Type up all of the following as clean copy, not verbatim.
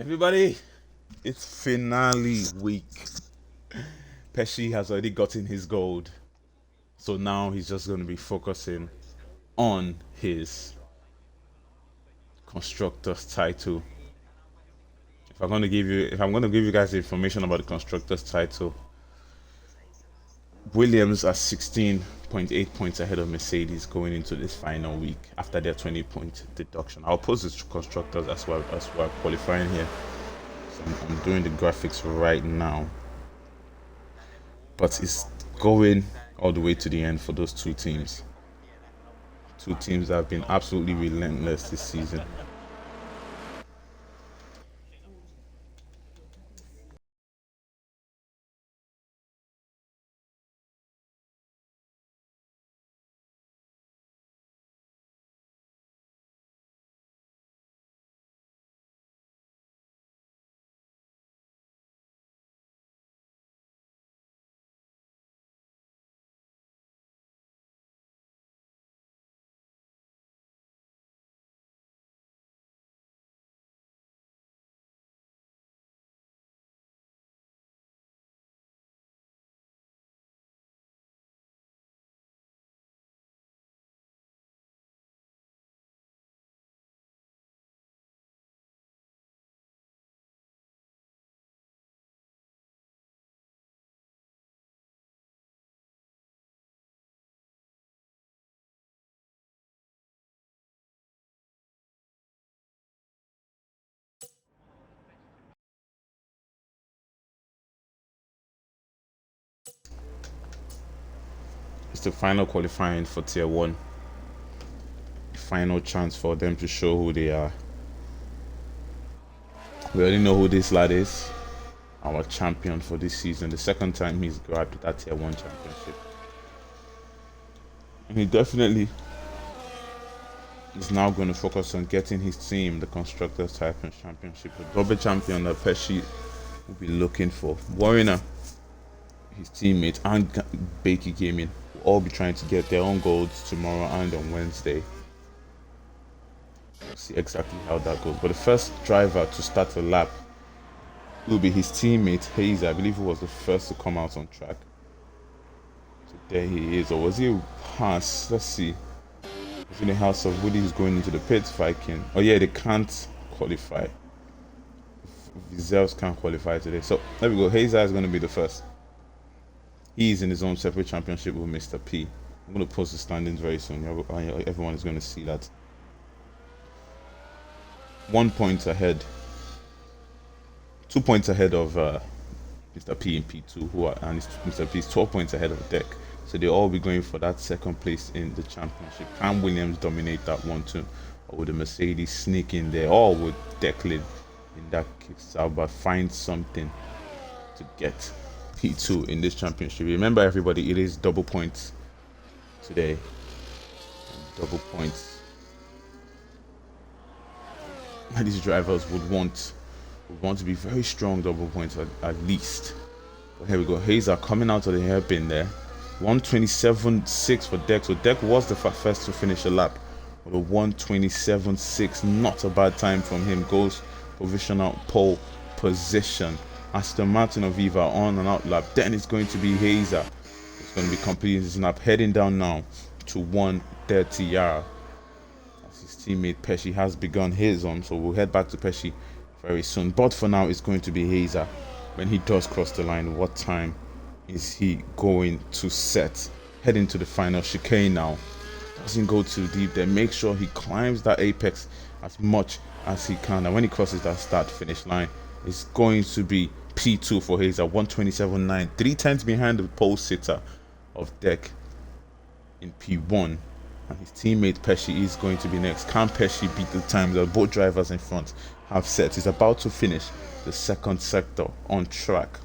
Everybody, it's finale week. Pesci has already gotten his gold, so now he's just going to be focusing on his constructors title. If I'm going to give you guys the information about the constructors title, Williams are 16.8 points ahead of Mercedes going into this final week after their 20-point deduction. I'll post the constructors as well as we're qualifying here. So I'm doing the graphics right now. But it's going all the way to the end for those two teams. Two teams that have been absolutely relentless this season. It's the final qualifying for Tier 1. Final chance for them to show who they are. We already know who this lad is. Our champion for this season. The second time he's grabbed that Tier 1 championship. And he definitely is now going to focus on getting his team the Constructors Championship. The double champion that Pesci will be looking for. Warner, his teammate, and Bakey Gaming will all be trying to get their own golds tomorrow and on Wednesday. We'll see exactly how that goes. But the first driver to start the lap will be his teammate Hayes. I believe he was the first to come out on track. So there he is. Or was he a pass? Let's see. It's in the house of Woody who's going into the pits, Viking. Oh yeah, they can't qualify. Vizels can't qualify today. So there we go. Hayes is going to be the first. He's in his own separate championship with Mr. P. I'm going to post the standings very soon. Everyone is going to see that. 1 point ahead. 2 points ahead of Mr. P in P2, and Mr. P is 12 points ahead of Deck. So they'll all be going for that second place in the championship. Can Williams dominate that one too? Or would the Mercedes sneak in there? Or would Declan in that kickstart but find something to get P2 in this championship? Remember everybody, it is double points today. Double points. And these drivers would want to be very strong double points at least. But here we go. Hayes are coming out of the hairpin there. 127.6 for Deck. So Deck was the first to finish a lap with a 127.6. Not a bad time from him. Goes provisional pole position. Aston Martin of Viva on and out lap. Then it's going to be Hazer. It's going to be completing his lap. Heading down now to 130 yard. As his teammate Pesci has begun his on. So we'll head back to Pesci very soon. But for now, it's going to be Hazer. When he does cross the line, what time is he going to set? Heading to the final chicane now. Doesn't go too deep there. Make sure he climbs that apex as much as he can. And when he crosses that start finish line, it's going to be P2 for Hazer. 127.9. 3/10 behind the pole sitter of Deck in P1. And his teammate Pesci is going to be next. Can Pesci beat the time that both drivers in front have set? He's about to finish the second sector on track.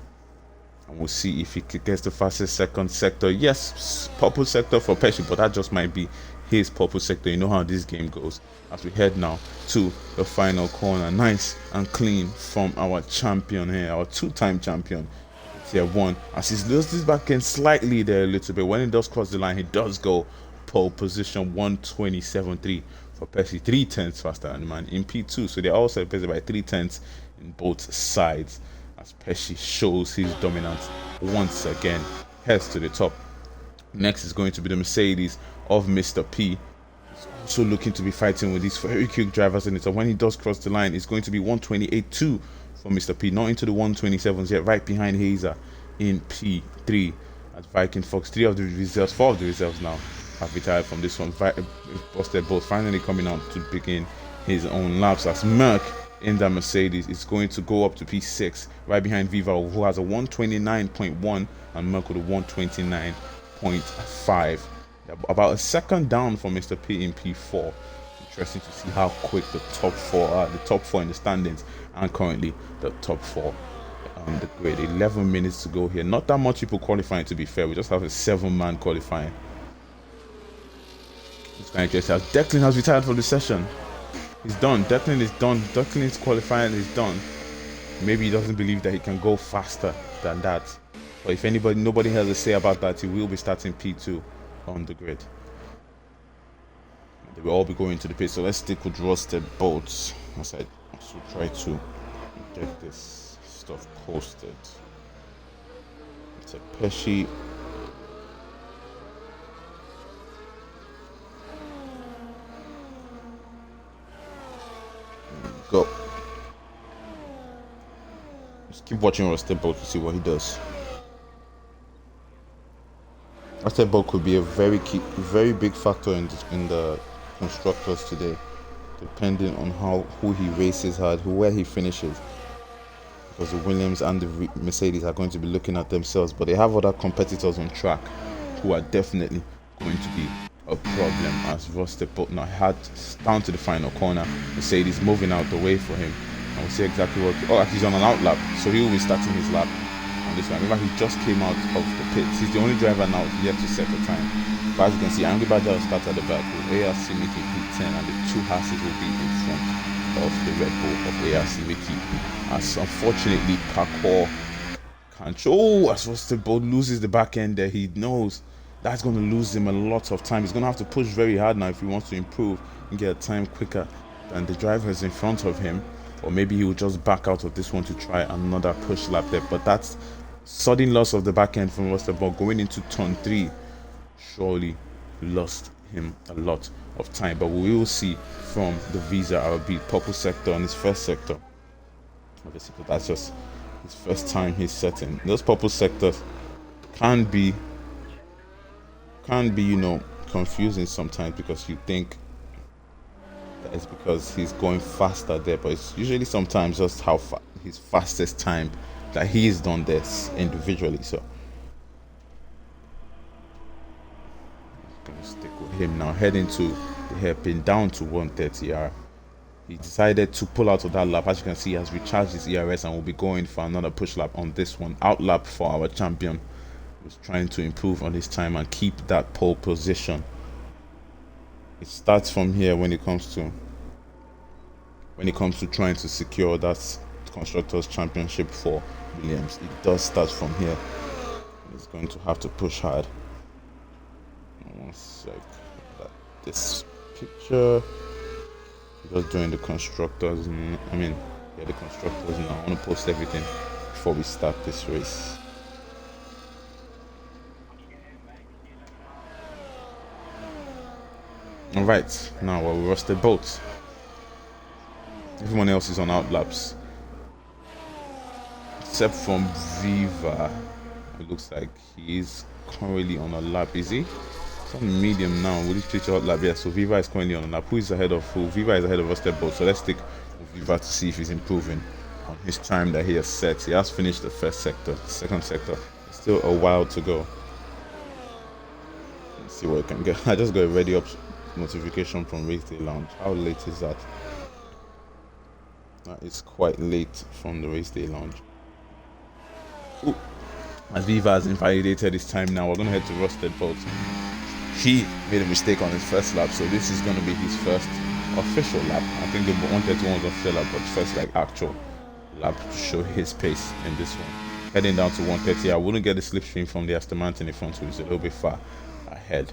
And we'll see if he gets the fastest second sector. Yes, purple sector for Pesci, but that just might be his purple sector. You know how this game goes. As we head now to the final corner. Nice and clean from our champion here, our two-time champion. Tier 1. As he loses his back end slightly there a little bit. When he does cross the line, he does go pole position. 127.3 for Pesci. 3/10 faster than the man in P2. So they're all separated by 3/10 in both sides as Pesci shows his dominance once again, heads to the top. Next is going to be the Mercedes of Mr. P. He's also looking to be fighting with these very quick drivers in it. So when he does cross the line, it's going to be 128.2 for Mr. P, not into the 127s yet, right behind Hazer in P3 at Viking Fox. 4 of the reserves now have retired from this one. Busted both finally coming out to begin his own laps as Merck in the Mercedes is going to go up to P6, right behind Viva, who has a 129.1 and Merck with a 129.5. About a second down for Mr. P in P4. Interesting to see how quick the top four are. The top four in the standings and currently the top four on the grid. 11 minutes to go here. Not that much people qualifying, to be fair. We just have a 7-man qualifying. It's kind of interesting. Declan has retired from the session. He's done. Declan is done. Declan's qualifying is done. Maybe he doesn't believe that he can go faster than that. But if nobody has a say about that, he will be starting P2 on the grid. They will all be going to the pit. So let's stick with rusted bolts as I also try to get this stuff posted. It's a Pesci. Go. Just keep watching Rusted Bolt to see what he does. Rusted Bolt could be a very big factor in the constructors today, depending on who he races hard, where he finishes. Because the Williams and the Mercedes are going to be looking at themselves, but they have other competitors on track who are definitely going to be a problem. As Rusted Bolt now down to the final corner, Mercedes moving out the way for him, and we'll see exactly what. Oh, he's on an out lap, so he will be starting his lap on this one. Remember, he just came out of the pits. He's the only driver now yet to set the time. But as you can see, Angry Badger will start at the back with ARC Mickey P10, and the 2 Hasses will be in front of the Red Bull of ARC Mickey. As unfortunately, parkour can't. Oh, as Rusted Bolt loses the back end there, he knows that's going to lose him a lot of time. He's going to have to push very hard now if he wants to improve and get a time quicker than the drivers in front of him. Or maybe he will just back out of this one to try another push lap there. But that's sudden loss of the back end from Rusted Bolt going into turn 3. Surely lost him a lot of time. But we will see from the Visa RB purple sector on his first sector. Obviously, but that's just his first time he's setting. Those purple sectors can be confusing sometimes, because you think that it's because he's going faster there, but it's usually sometimes just his fastest time that he's done this individually. So I'm gonna stick with him now, heading to the hairpin down to 130R. He decided to pull out of that lap. As you can see, he has recharged his ERS and will be going for another push lap on this one. Out lap for our champion, who's trying to improve on his time and keep that pole position. It starts from here when it comes to trying to secure that Constructors' Championship for Williams. It does start from here. He's going to have to push hard. One sec. This picture. Just doing the constructors. The constructors now. I want to post everything before we start this race. Alright, now we're Rusted Bolt. Everyone else is on out laps, except from Viva. It looks like he is currently on a lap. Is he? It's on medium now. Will he switch out lap? Yeah, so Viva is currently on a lap. Who is ahead of who? Viva is ahead of Rusted Bolt. So let's stick with Viva to see if he's improving on his time that he has set. He has finished the first sector, the second sector. Still a while to go. Let's see what I can get. I just got a ready up notification from Race Day Lounge. How late is that? It's quite late from the Race Day Lounge. Ooh. As Viva has invalidated his time now, we're going to head to Rusted Bolt. He made a mistake on his first lap, so this is going to be his first official lap. I think the 131 was official lap, but first actual lap to show his pace in this one. Heading down to 130, I wouldn't get the slipstream from the Aston Martin in front, so it's a little bit far ahead.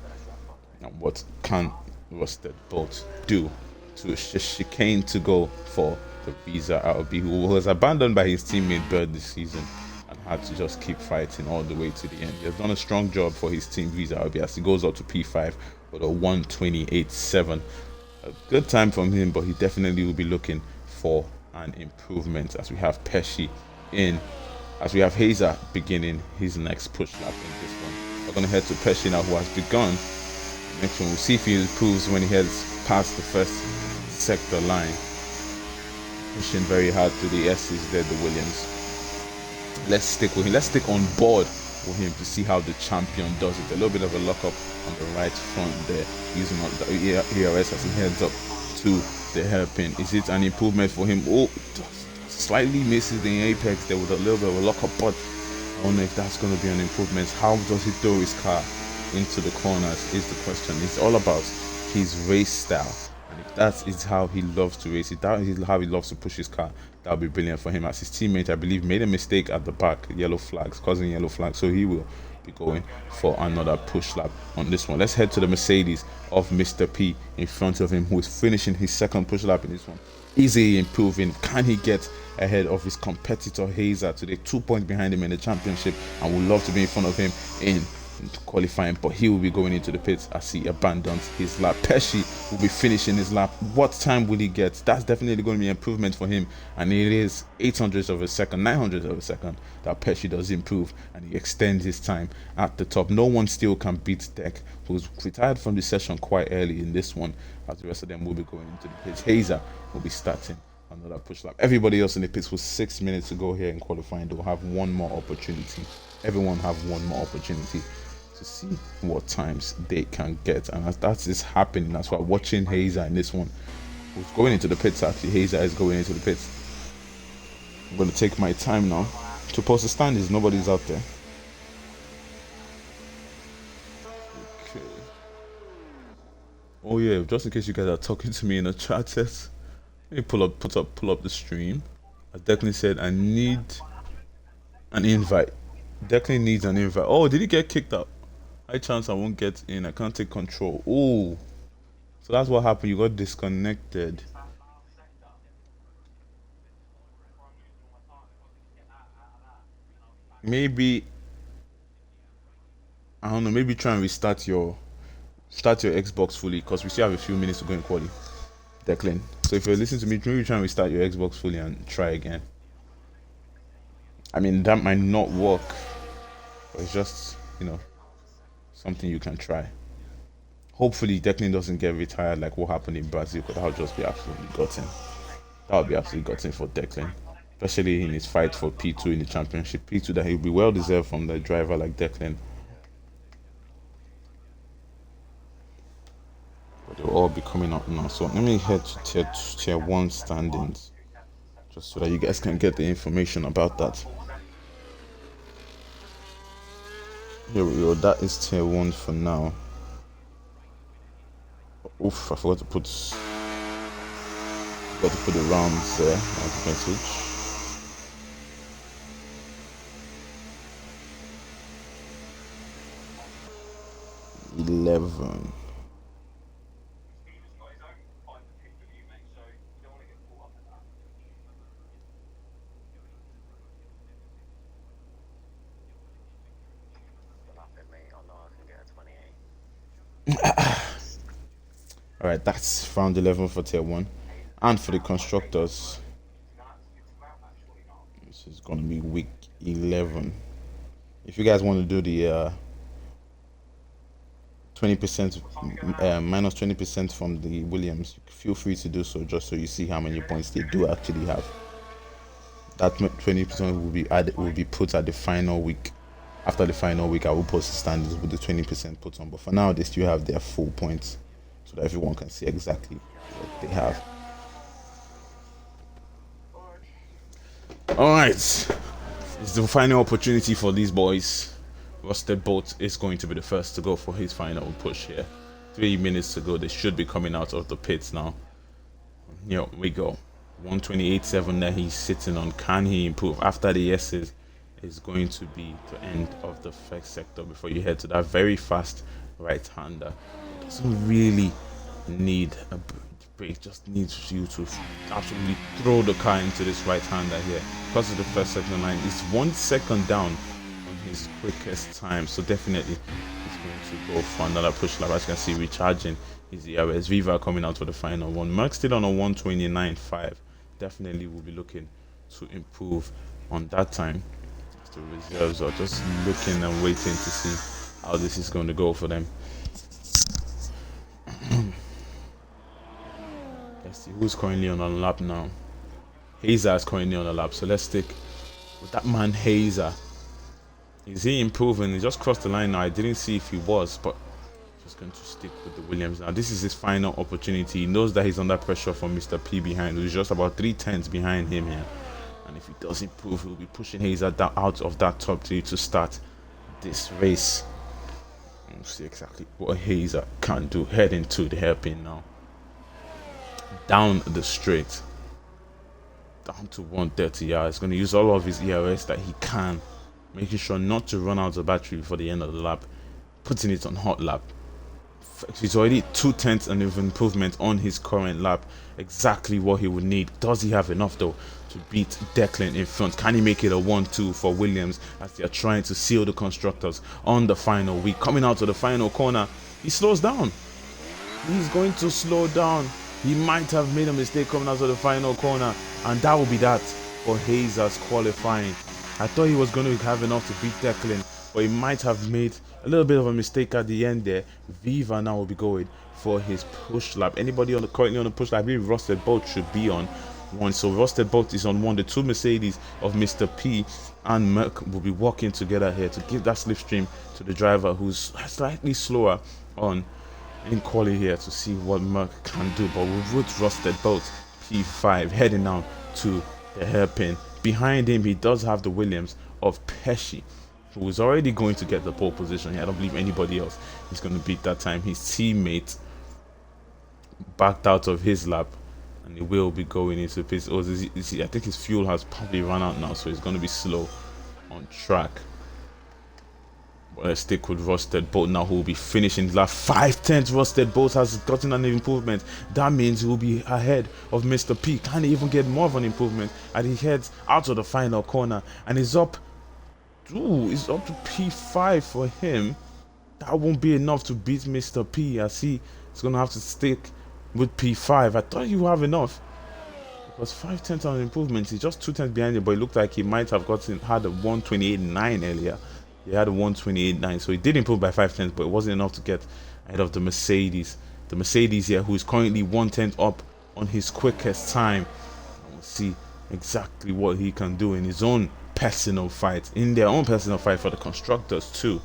Now, what can Rusted Bolt do to chicane to go for the visa out of B, who was abandoned by his teammate Bird this season and had to just keep fighting all the way to the end. He has done a strong job for his team, Visa Albi, as he goes up to P5 with a 128.7. A good time from him, but he definitely will be looking for an improvement as we have Pesci in, as we have Hazer beginning his next push lap in this one. We're going to head to Pesci now, who has begun. Next one, we'll see if he improves when he heads past the first sector line. Pushing very hard to the S's there, the Williams. Let's stick with him. Let's stick on board with him to see how the champion does it. A little bit of a lockup on the right front there, using the ERS as he heads up to the hairpin. Is it an improvement for him? Oh, slightly misses the apex there with a little bit of a lockup, but I don't know if that's going to be an improvement. How does he throw his car into the corners is the question. It's all about his race style. And if that is how he loves to race, if that is how he loves to push his car, that would be brilliant for him. As his teammate, I believe, made a mistake at the back, yellow flags, causing yellow flags, so he will be going for another push lap on this one. Let's head to the Mercedes of Mr. P in front of him, who is finishing his second push lap in this one. Is he improving? Can he get ahead of his competitor Hazer today? 2 points behind him in the championship, and would love to be in front of him in qualifying, but he will be going into the pits as he abandons his lap. Pesci will be finishing his lap. What time will he get? That's definitely going to be an improvement for him, and it is 800ths of a second, 900ths of a second that Pesci does improve, and he extends his time at the top. No one still can beat Deck, who's retired from the session quite early in this one, as the rest of them will be going into the pits. Hazer will be starting another push lap. Everybody else in the pits with 6 minutes to go here in qualifying, they'll have one more opportunity. Everyone have one more opportunity to see what times they can get, and as that is happening, that's why watching Hazer in this one, who's going into the pits. Actually, Hazer is going into the pits. I'm going to take my time now to post the standings. Nobody's out there. Okay. Oh yeah, just in case you guys are talking to me in a chat test, let me pull up the stream. As Declan said, I need an invite. Declan needs an invite. Oh, did he get kicked out? High chance I won't get in. I can't take control. Oh, so that's what happened. You got disconnected. Maybe, I don't know. Maybe try and restart your Xbox fully, because we still have a few minutes to go in quali. Declan. So if you're listening to me, maybe try and restart your Xbox fully and try again. I mean, that might not work, but it's just, something you can try. Hopefully, Declan doesn't get retired like what happened in Brazil, because that would just be absolutely gutting. That would be absolutely gutting for Declan, especially in his fight for P2 in the championship. P2 that he'll be well deserved from the driver like Declan. But they'll all be coming up now. So let me head to tier 1 standings, just so that you guys can get the information about that. Here we go. That is tier 1 for now. Oof, I forgot to put the rounds there as a message. $11. Alright, that's round 11 for tier 1. And for the constructors, this is going to be week 11. If you guys want to do the 20%, minus 20% from the Williams, feel free to do so, just so you see how many points they do actually have. That 20% will be put at the final week. After the final week, I will post the standings with the 20% put on. But for now, they still have their full points, so that everyone can see exactly what they have. Alright, it's the final opportunity for these boys. Rusted Bolt is going to be the first to go for his final push here. 3 minutes to go. They should be coming out of the pits now. Here we go. 128.7 that he's sitting on. Can he improve? After the S's is going to be the end of the first sector before you head to that very fast right-hander. Doesn't really need a brake just needs you to absolutely throw the car into this right-hander here. Because of the first second line, it's 1 second down on his quickest time, so definitely he's going to go for another push lap. As you can see, recharging his ERS. Viva coming out for the final one. Merck still on a 1:29.5. Definitely will be looking to improve on that time. The reserves are just looking and waiting to see how this is going to go for them. Let's see who's currently on a lap now. Hazer is currently on a lap, so let's stick with that man Hazer. Is he improving? He just crossed the line now. I didn't see if he was, but just going to stick with the Williams now. This is his final opportunity. He knows that he's under pressure from Mr. P behind, who's just about 3/10 behind him here. And if he does improve, he'll be pushing Hazer out of that top 3 to start this race. We'll see exactly what Hazer can do heading to the hairpin now. Down the straight. Down to 130 yards. He's going to use all of his ERS that he can. Making sure not to run out of battery before the end of the lap. Putting it on hot lap. He's already 2/10 of improvement on his current lap. Exactly what he would need. Does he have enough though to beat Declan in front? Can he make it a 1-2 for Williams as they are trying to seal the constructors on the final week? Coming out to the final corner, he slows down. He's going to slow down. He might have made a mistake coming out of the final corner, and that will be that for Hazer's qualifying. I thought he was going to have enough to beat Declan, but he might have made a little bit of a mistake at the end there. Viva now will be going for his push lap. Anybody currently on the push lap? I believe Rusted Boat should be on one. So Rusted Boat is on one. The two Mercedes of Mr. P and Merck will be working together here to give that slipstream to the driver who's slightly slower on in quali here to see what Merck can do. But with Rusted Boat P5 heading now to the hairpin. Behind him, he does have the Williams of Pesci, who is already going to get the pole position here. I don't believe anybody else is going to beat that time. His teammate backed out of his lap, and he will be going into pits. Oh, I think his fuel has probably run out now, so he's going to be slow on track. But let's stick with Rusted Boat now, who will be finishing his lap. 5/10. Rusted Boat has gotten an improvement. That means he will be ahead of Mr. P. Can he even get more of an improvement as he heads out of the final corner and is up? Ooh, it's up to P5 for him. That won't be enough to beat Mr. P, as he is going to have to stick with P5. I thought you have enough. Because 5/10 on improvement. He's just 2/10 behind it, but it looked like he might have had a 1:28.9 earlier. He had a 1:28.9, so he did improve by 5/10, but it wasn't enough to get ahead of the Mercedes. The Mercedes here, who is currently 1/10 up on his quickest time. We'll see exactly what he can do in his own personal fight, in their own personal fight for the constructors too.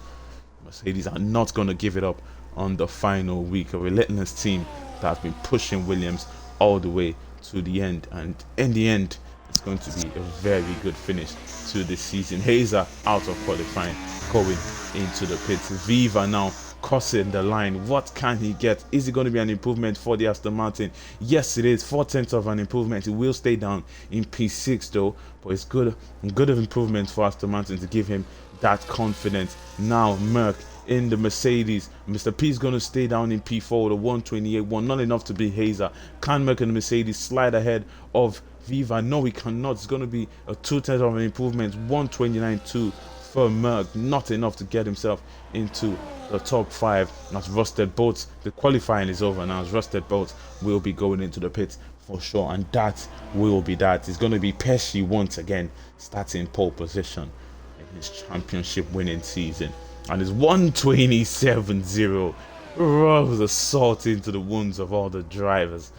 Mercedes are not going to give it up on the final week. A relentless team that has been pushing Williams all the way to the end, and in the end it's going to be a very good finish to this season. Hazer out of qualifying, going into the pits. Viva now crossing the line. What can he get? Is it going to be an improvement for the Aston Martin? Yes, it is. 4/10 of an improvement. It will stay down in P6 though, but it's good of improvement for Aston Martin to give him that confidence. Now Merck in the Mercedes. Mr. P is going to stay down in P4 with a 1:28.1, not enough to beat Hazer. Can Merck and the Mercedes slide ahead of Viva? No, he cannot. It's going to be a 2/10 of an improvement. 1:29.2 for Merck, not enough to get himself into the top 5. As Rusted Boats, the qualifying is over now. As Rusted Boats will be going into the pits for sure, and that will be that. It's going to be Pesci once again starting pole position in his championship winning season, and it's 1:27.0. rubs the salt into the wounds of all the drivers.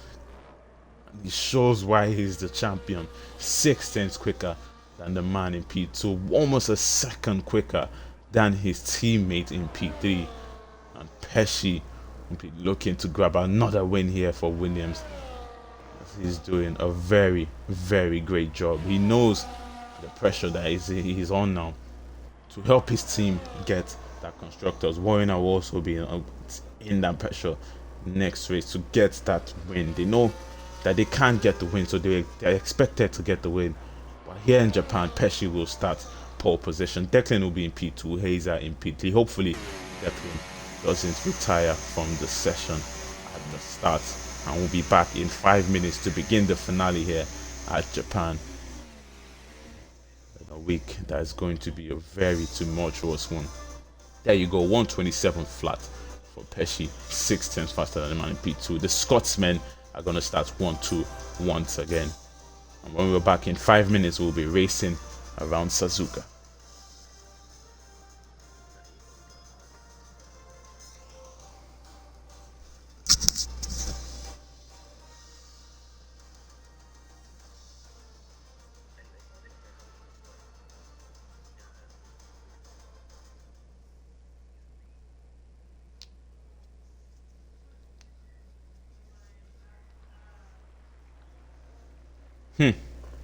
He shows why he's the champion. 6/10 quicker than the man in P2, almost a second quicker than his teammate in P3. And Pesci will be looking to grab another win here for Williams. He's doing a very, very great job. He knows the pressure that he's on now to help his team get that constructors. Warner will also be in that pressure next race to get that win. They know that they can't get the win, so they're expected to get the win. But here in Japan, Pesci will start pole position. Declan will be in P2, Hazer in P3. Hopefully Declan doesn't retire from the session at the start and we'll be back in 5 minutes to begin the finale here at Japan. In a week that is going to be a very tumultuous one. There you go, 127 flat for Pesci, 6 tenths faster than the man in P2. The Scotsmen are going to start 1-2 once again. And when we're back in 5 minutes, we'll be racing around Suzuka.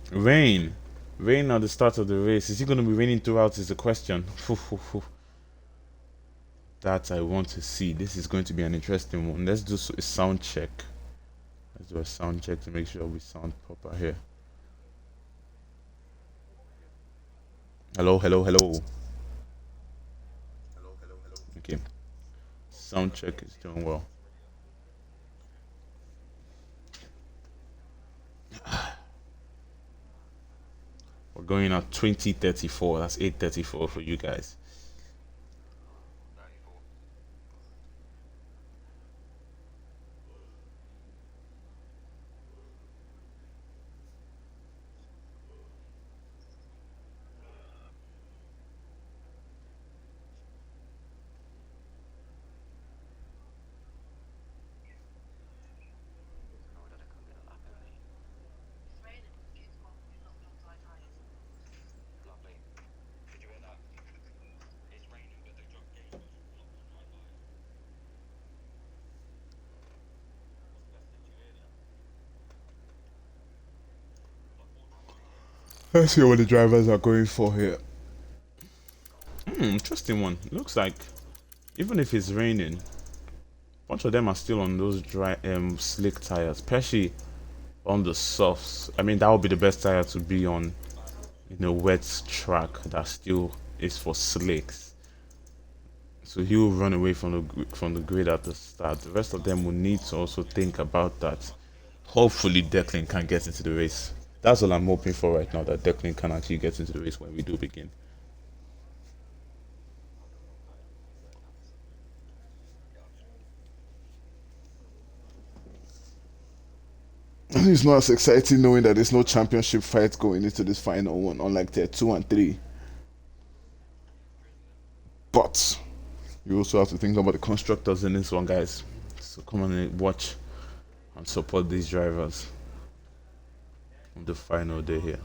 Rain. Rain at the start of the race. Is it going to be raining throughout is the question. That I want to see. This is going to be an interesting one. Let's do a sound check. Let's do a sound check to make sure we sound proper here. Hello, hello, hello. Okay. Sound check is doing well. We're going at 2034. That's 834 for you guys. Let's see what the drivers are going for here. Interesting one. Looks like even if it's raining, a bunch of them are still on those dry slick tires. Pesci on the softs. I mean that would be the best tire to be on in a wet track that still is for slicks. So he will run away from the grid at the start. The rest of them will need to also think about that. Hopefully Declan can get into the race. That's all I'm hoping for right now, that Declan can actually get into the race when we do begin. It's not as exciting knowing that there's no championship fight going into this final one, unlike tier 2 and 3. But you also have to think about the constructors in this one, guys. So come on and watch and support these drivers on the final day here.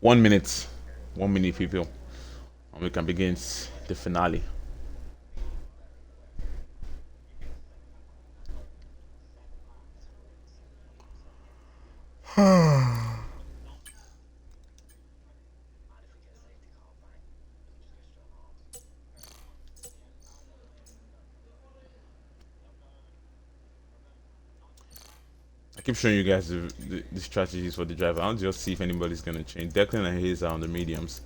One minute. 1 minute, people. And we can begin the finale. keep showing you guys the strategies for the driver. I'll just see if anybody's gonna change. Declan and Hayes are on the mediums.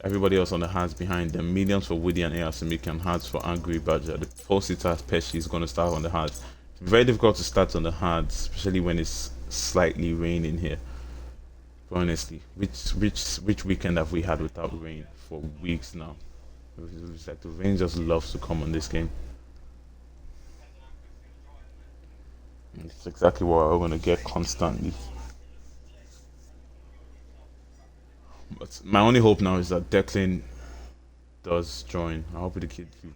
Everybody else on the hands behind them. Mediums for Woody and Ayasumiki and hards for Angry Badger. The four-seater Pesci is gonna start on the hards. It's very difficult to start on the hards, especially when it's slightly raining here. But honestly, which weekend have we had without rain for weeks now? It's like the rain just loves to come on this game. It's exactly what we're gonna get constantly. But my only hope now is that Declan does join. I hope the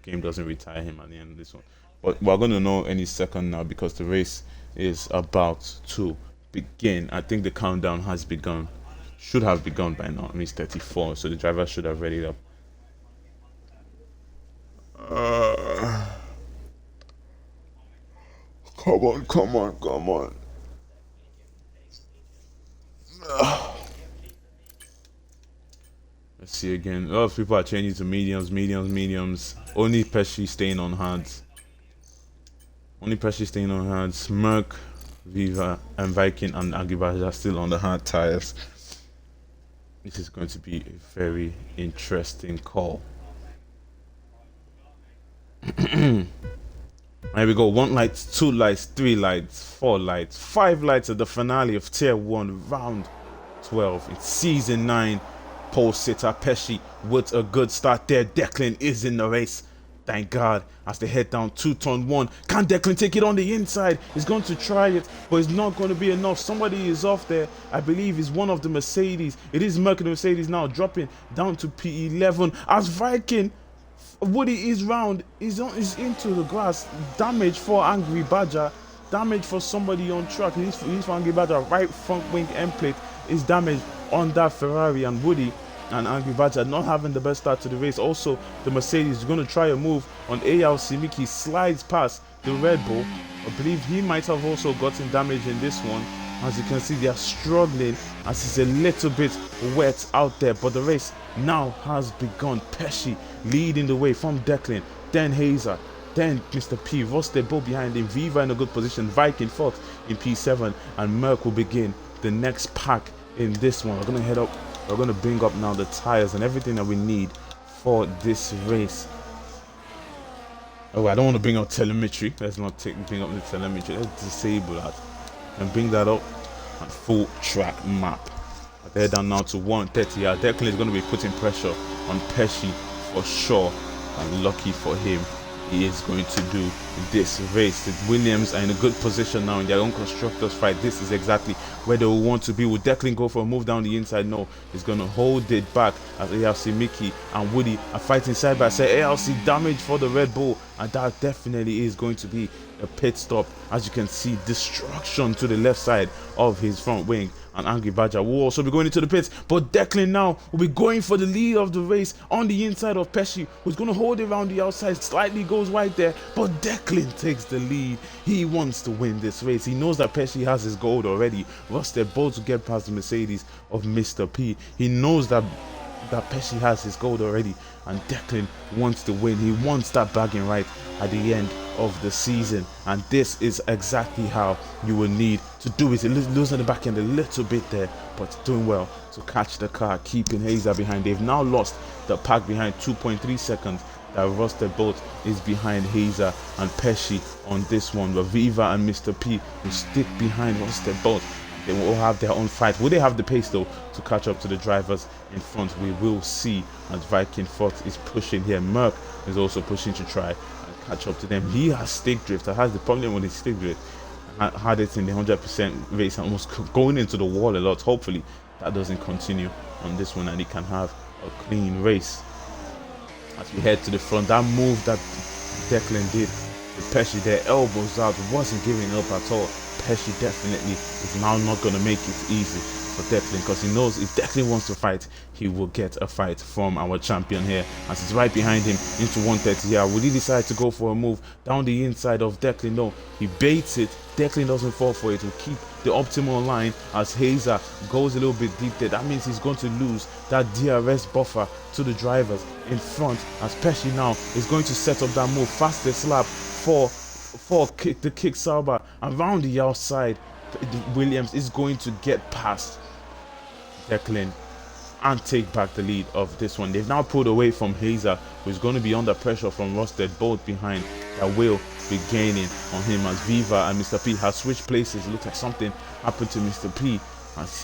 game doesn't retire him at the end of this one. But we're gonna know any second now because the race is about to begin. I think the countdown has begun. Should have begun by now. I mean, it's 34, so the driver should have readied up. Come on, come on, come on. Let's see again. A lot of people are changing to mediums, mediums, mediums. Only Pesci staying on hards. Only Pesci staying on hards. Merc, Viva, and Viking and Agibaj are still on the hard tires. This is going to be a very interesting call. Here we go. 1 light, 2 lights, 3 lights, 4 lights, 5 lights at the finale of Tier 1, round 12. It's Season 9. Pole sitter Pesci with a good start there. Declan is in the race. Thank God. As they head down 2-turn 1. Can Declan take it on the inside? He's going to try it, but it's not going to be enough. Somebody is off there. I believe it's one of the Mercedes. It is Merc and Mercedes now dropping down to P11. As Viking, Woody is round. Is into the grass. Damage for Angry Badger. Damage for somebody on track. He's for Angry Badger. Right front wing end plate is damaged on that Ferrari, and Woody and Angry Badger not having the best start to the race. Also, the Mercedes is going to try a move on AL Simiki, slides past the Red Bull. I believe he might have also gotten damage in this one. As you can see, they are struggling as it's a little bit wet out there, but the race now has begun. Pesci leading the way from Declan, then Hazer, then Mr. P. Rostebo behind him, Viva in a good position, Viking fourth in P7, and Merc will begin the next pack in this one. We're gonna head up, we're gonna bring up now the tires and everything that we need for this race. Oh, I don't want to bring up telemetry. Let's not bring up the telemetry. Let's disable that and bring that up on full track map. They're down now to 130. Declan is going to be putting pressure on Pesci for sure, and lucky for him, he is going to do this race. The Williams are in a good position now in their own constructors fight. This is exactly where they will want to be. Will Declan go for a move down the inside? No, he's going to hold it back as ALC Mickey and Woody are fighting side by side. ALC damage for the Red Bull, and that definitely is going to be a pit stop. As you can see, destruction to the left side of his front wing, and Angry Badger will also be going into the pits, but Declan now will be going for the lead of the race on the inside of Pesci, who's going to hold it around the outside, slightly goes wide there, but Declan takes the lead. He wants to win this race. He knows that Pesci has his gold already. Rusted both to get past the Mercedes of Mr. P. He knows that Pesci has his gold already, and Declan wants to win. He wants that bagging right at the end of the season, and this is exactly how you will need to do it. Losing the back end a little bit there, but doing well to catch the car, keeping Hazer behind. They've now lost the pack behind 2.3 seconds. That Rusted Bolt is behind Hazer and Pesci on this one. But Viva and Mr. P will stick behind Rusted Bolt. They will all have their own fight. Will they have the pace though to catch up to the drivers in front? We will see, as Viking Fox is pushing here. Merc is also pushing to try and catch up to them. He has stick drift. That has the problem with his stick drift. Had it in the 100% race and was going into the wall a lot. Hopefully that doesn't continue on this one and he can have a clean race. As we head to the front, that move that Declan did with Pesci, their elbows out, wasn't giving up at all. Pesci definitely is now not going to make it easy for Declan, because he knows if Declan wants to fight, he will get a fight from our champion here, as he's right behind him into 130 here. Will he decide to go for a move down the inside of Declan? No, he baits it. Declan doesn't fall for it. Will keep the optimal line as Hazer goes a little bit deep there. That means he's going to lose that DRS buffer to the drivers in front, as Pesci now is going to set up that move, fastest lap for the kick Sauber, and round the outside Williams is going to get past Declan and take back the lead of this one. They've now pulled away from Hazer, who's going to be under pressure from Rusted, both behind, that will be gaining on him as Viva and Mr. P have switched places. It looks like something happened to Mr. P as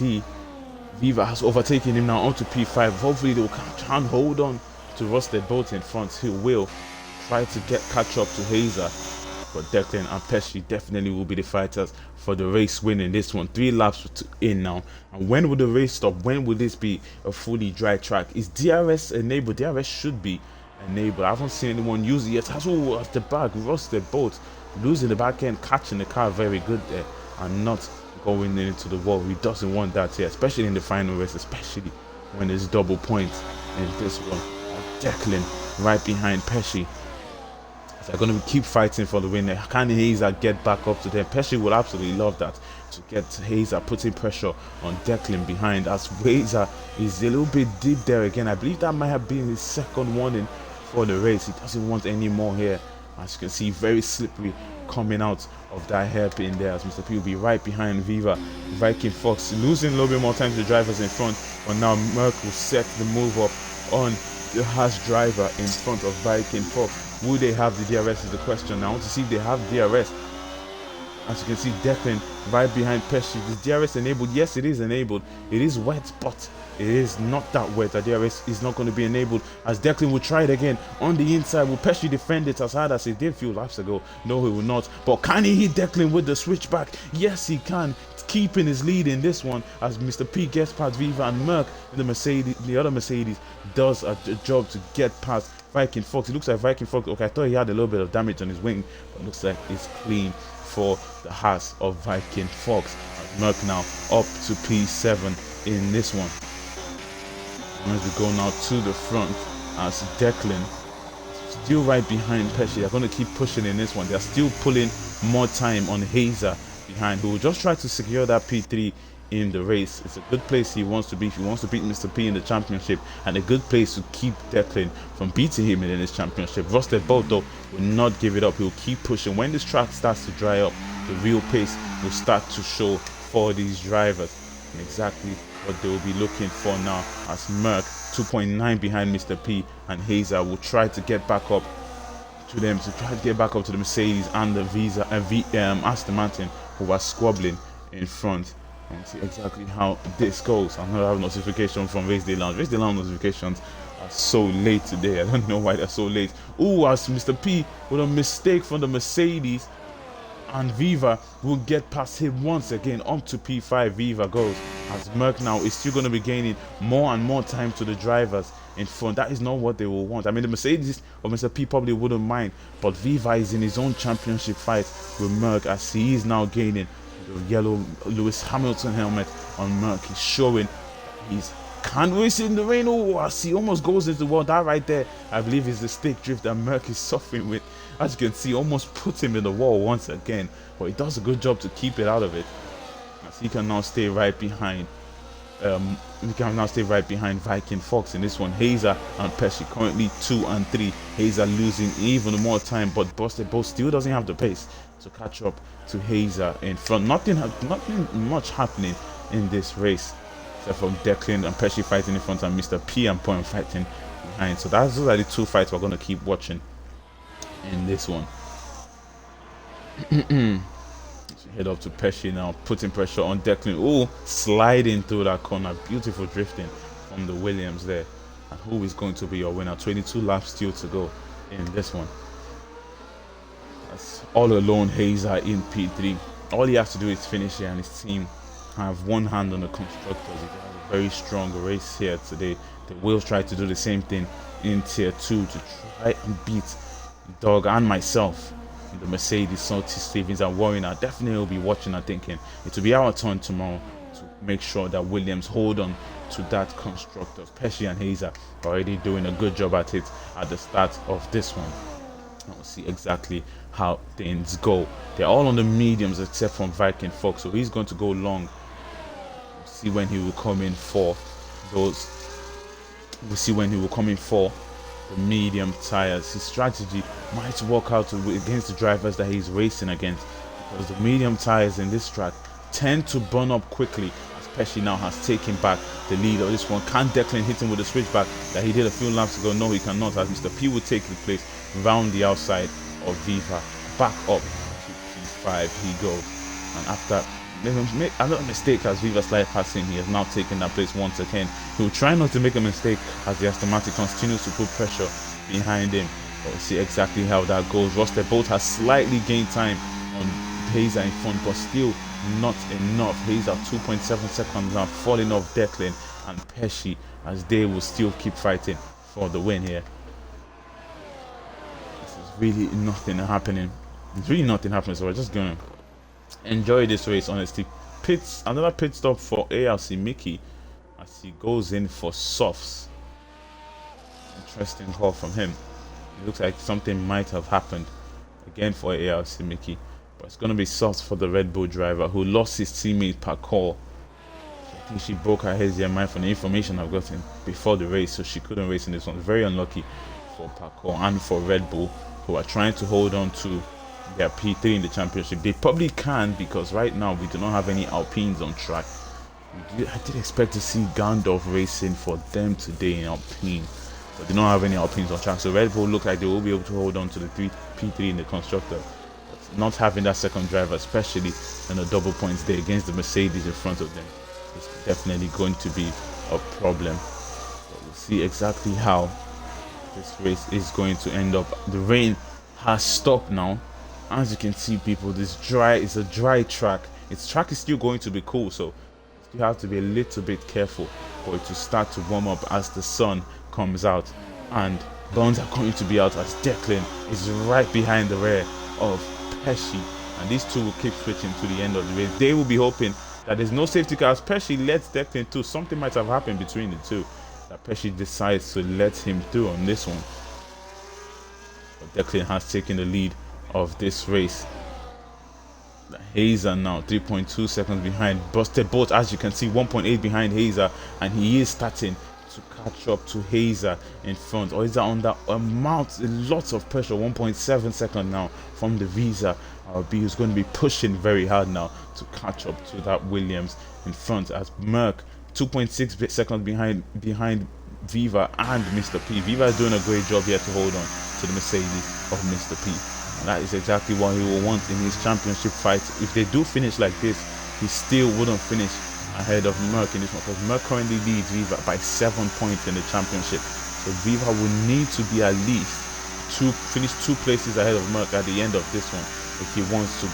Viva has overtaken him now onto P5. Hopefully they'll try and hold on to Rusted both in front. He will try to catch up to Hazer, but Declan and Pesci definitely will be the fighters for the race winning this one. 3 laps in now. And when will the race stop? When will this be a fully dry track? Is DRS enabled? DRS should be enabled. I haven't seen anyone use it yet. As the back, Rusted both losing the back end, catching the car very good there, and not going into the wall. He doesn't want that here, especially in the final race, especially when there's double points in this one. Declan right behind Pesci. They're going to keep fighting for the win. Can Hazer get back up to them? Pesci will absolutely love that, to get Hazer putting pressure on Declan behind, as Hazer is a little bit deep there again. I believe that might have been his second warning for the race. He doesn't want any more here. As you can see, very slippery coming out of that hairpin there, as Mr. P will be right behind Viva. Viking Fox losing a little bit more time to the drivers in front, but now Merck will set the move up on the Haas driver in front of Viking Fox. Will they have the DRS is the question. I want to see if they have DRS. As you can see, Declan right behind Pesci. Is DRS enabled? Yes, it is enabled. It is wet, but it is not that wet. The DRS is not going to be enabled, as Declan will try it again on the inside. Will Pesci defend it as hard as he did a few laps ago? No, he will not. But can he hit Declan with the switchback? Yes, he can, keeping his lead in this one, as Mr. P gets past Viva, and Merck, the other Mercedes, does a job to get past Viking Fox. It looks like Viking Fox, okay, I thought he had a little bit of damage on his wing, but it looks like it's clean for the Haas of Viking Fox. Merck now up to P7 in this one. And as we go now to the front, as Declan still right behind Pesci. They're going to keep pushing in this one. They're still pulling more time on Hazer behind, who will just try to secure that P3 in the race. It's a good place he wants to be if he wants to beat Mr. P in the championship, and a good place to keep Declan from beating him in this championship. Rusted Bolt, though, will not give it up. He'll keep pushing. When this track starts to dry up, the real pace will start to show for these drivers, and exactly what they will be looking for now, as Merck 2.9 behind Mr. P, and Hazer will try to get back up to them, to try to get back up to the Mercedes and the Aston Martin, who are squabbling in front. And see exactly how this goes. I'm gonna have a notification from Race Day Lounge. Race Day Lounge notifications are so late today. I don't know why they're so late. Oh, as Mr. P with a mistake from the Mercedes, and Viva will get past him once again. On to P5 Viva goes, as Merck now is still going to be gaining more and more time to the drivers in front. That is not what they will want. I mean, the Mercedes or Mr. P probably wouldn't mind, but Viva is in his own championship fight with Merck, as he is now gaining the yellow Lewis Hamilton helmet on Merck. He's showing he's can't race in the rain. Oh, as he almost goes into the wall. That right there, I believe, is the stick drift that Merck is suffering with. As you can see, almost put him in the wall once again, but he does a good job to keep it out of it, as he can now stay right behind Viking Fox in this one. Hazer and Pesci currently 2 and 3. Hazer losing even more time, but Busted Bolt still doesn't have the pace to catch up to Hazer in front. Nothing much happening in this race, except from Declan and Pesci fighting in front, and Mr. P and Point fighting behind. So those are the two fights we're going to keep watching in this one. Head up to Pesci now, putting pressure on Declan. Oh, sliding through that corner. Beautiful drifting from the Williams there. And who is going to be your winner? 22 laps still to go in this one. That's all alone Hazer in P3. All he has to do is finish here, and his team have one hand on the constructors. He has a very strong race here today. They will try to do the same thing in Tier 2 to try and beat Dog and myself in the Mercedes. Salty Stevens and Warren definitely will be watching and thinking it will be our turn tomorrow to make sure that Williams hold on to that constructors. Pesci and Hazer are already doing a good job at it at the start of this one. We'll see exactly how things go. They're all on the mediums except from Viking Fox, so he's going to go long. We'll see when he will come in for those. We'll see when he will come in for the medium tires. His strategy might work out against the drivers that he's racing against, because the medium tires in this track tend to burn up quickly, as Pesci now has taken back the lead of this one. Can Declan hit him with a switchback that he did a few laps ago? No, he cannot, as Mr. P will take the place round the outside of Viva. Back up to P5 he goes, and after make a little mistake as Viva slide past him, he has now taken that place once again. He will try not to make a mistake as the Aston Martin continues to put pressure behind him. But we'll see exactly how that goes. Rosted Bolt has slightly gained time on Hazer in front, but still not enough. Hazer 2.7 seconds now, falling off Declan and Pesci, as they will still keep fighting for the win here. This is really nothing happening. It's really nothing happening, so we're just gonna enjoy this race, honestly. Another pit stop for ARC Mickey as he goes in for softs. Interesting call from him. It looks like something might have happened again for ARC Mickey, but it's going to be softs for the Red Bull driver who lost his teammate Parkour. I think she broke her hair mind from the information I've gotten before the race, so she couldn't race in this one. Very unlucky for Parkour and for Red Bull, who are trying to hold on to their P3 in the championship. They probably can, because right now we do not have any Alpines on track. I did expect to see Gandalf racing for them today in Alpine, but they don't have any Alpines on track. So Red Bull look like they will be able to hold on to the P3 in the constructor. But not having that second driver, especially in the double points day against the Mercedes in front of them, is definitely going to be a problem. But we'll see exactly how this race is going to end up. The rain has stopped now. As you can see, people, this is a dry track. Its track is still going to be cool, so you have to be a little bit careful for it to start to warm up as the sun comes out, and Bones are going to be out as Declan is right behind the rear of Pesci, and these two will keep switching to the end of the race. They will be hoping that there's no safety car as Pesci lets Declan through. Something might have happened between the two that Pesci decides to let him through on this one, but Declan has taken the lead of this race. Hazer now 3.2 seconds behind. Busted Bolt, as you can see, 1.8 behind Hazer, and he is starting to catch up to Hazer in front. Or is that under lots of pressure? 1.7 seconds now from the Visa RB, who's going to be pushing very hard now to catch up to that Williams in front, as Merc 2.6 seconds behind Viva and Mr. P. Viva is doing a great job here to hold on to the Mercedes of Mr. P. And that is exactly what he will want in his championship fight. If they do finish like this, he still wouldn't finish ahead of Merc in this one, because Merc currently leads Viva by 7 points in the championship. So Viva will need to be at least finish 2 places ahead of Merc at the end of this one if he wants to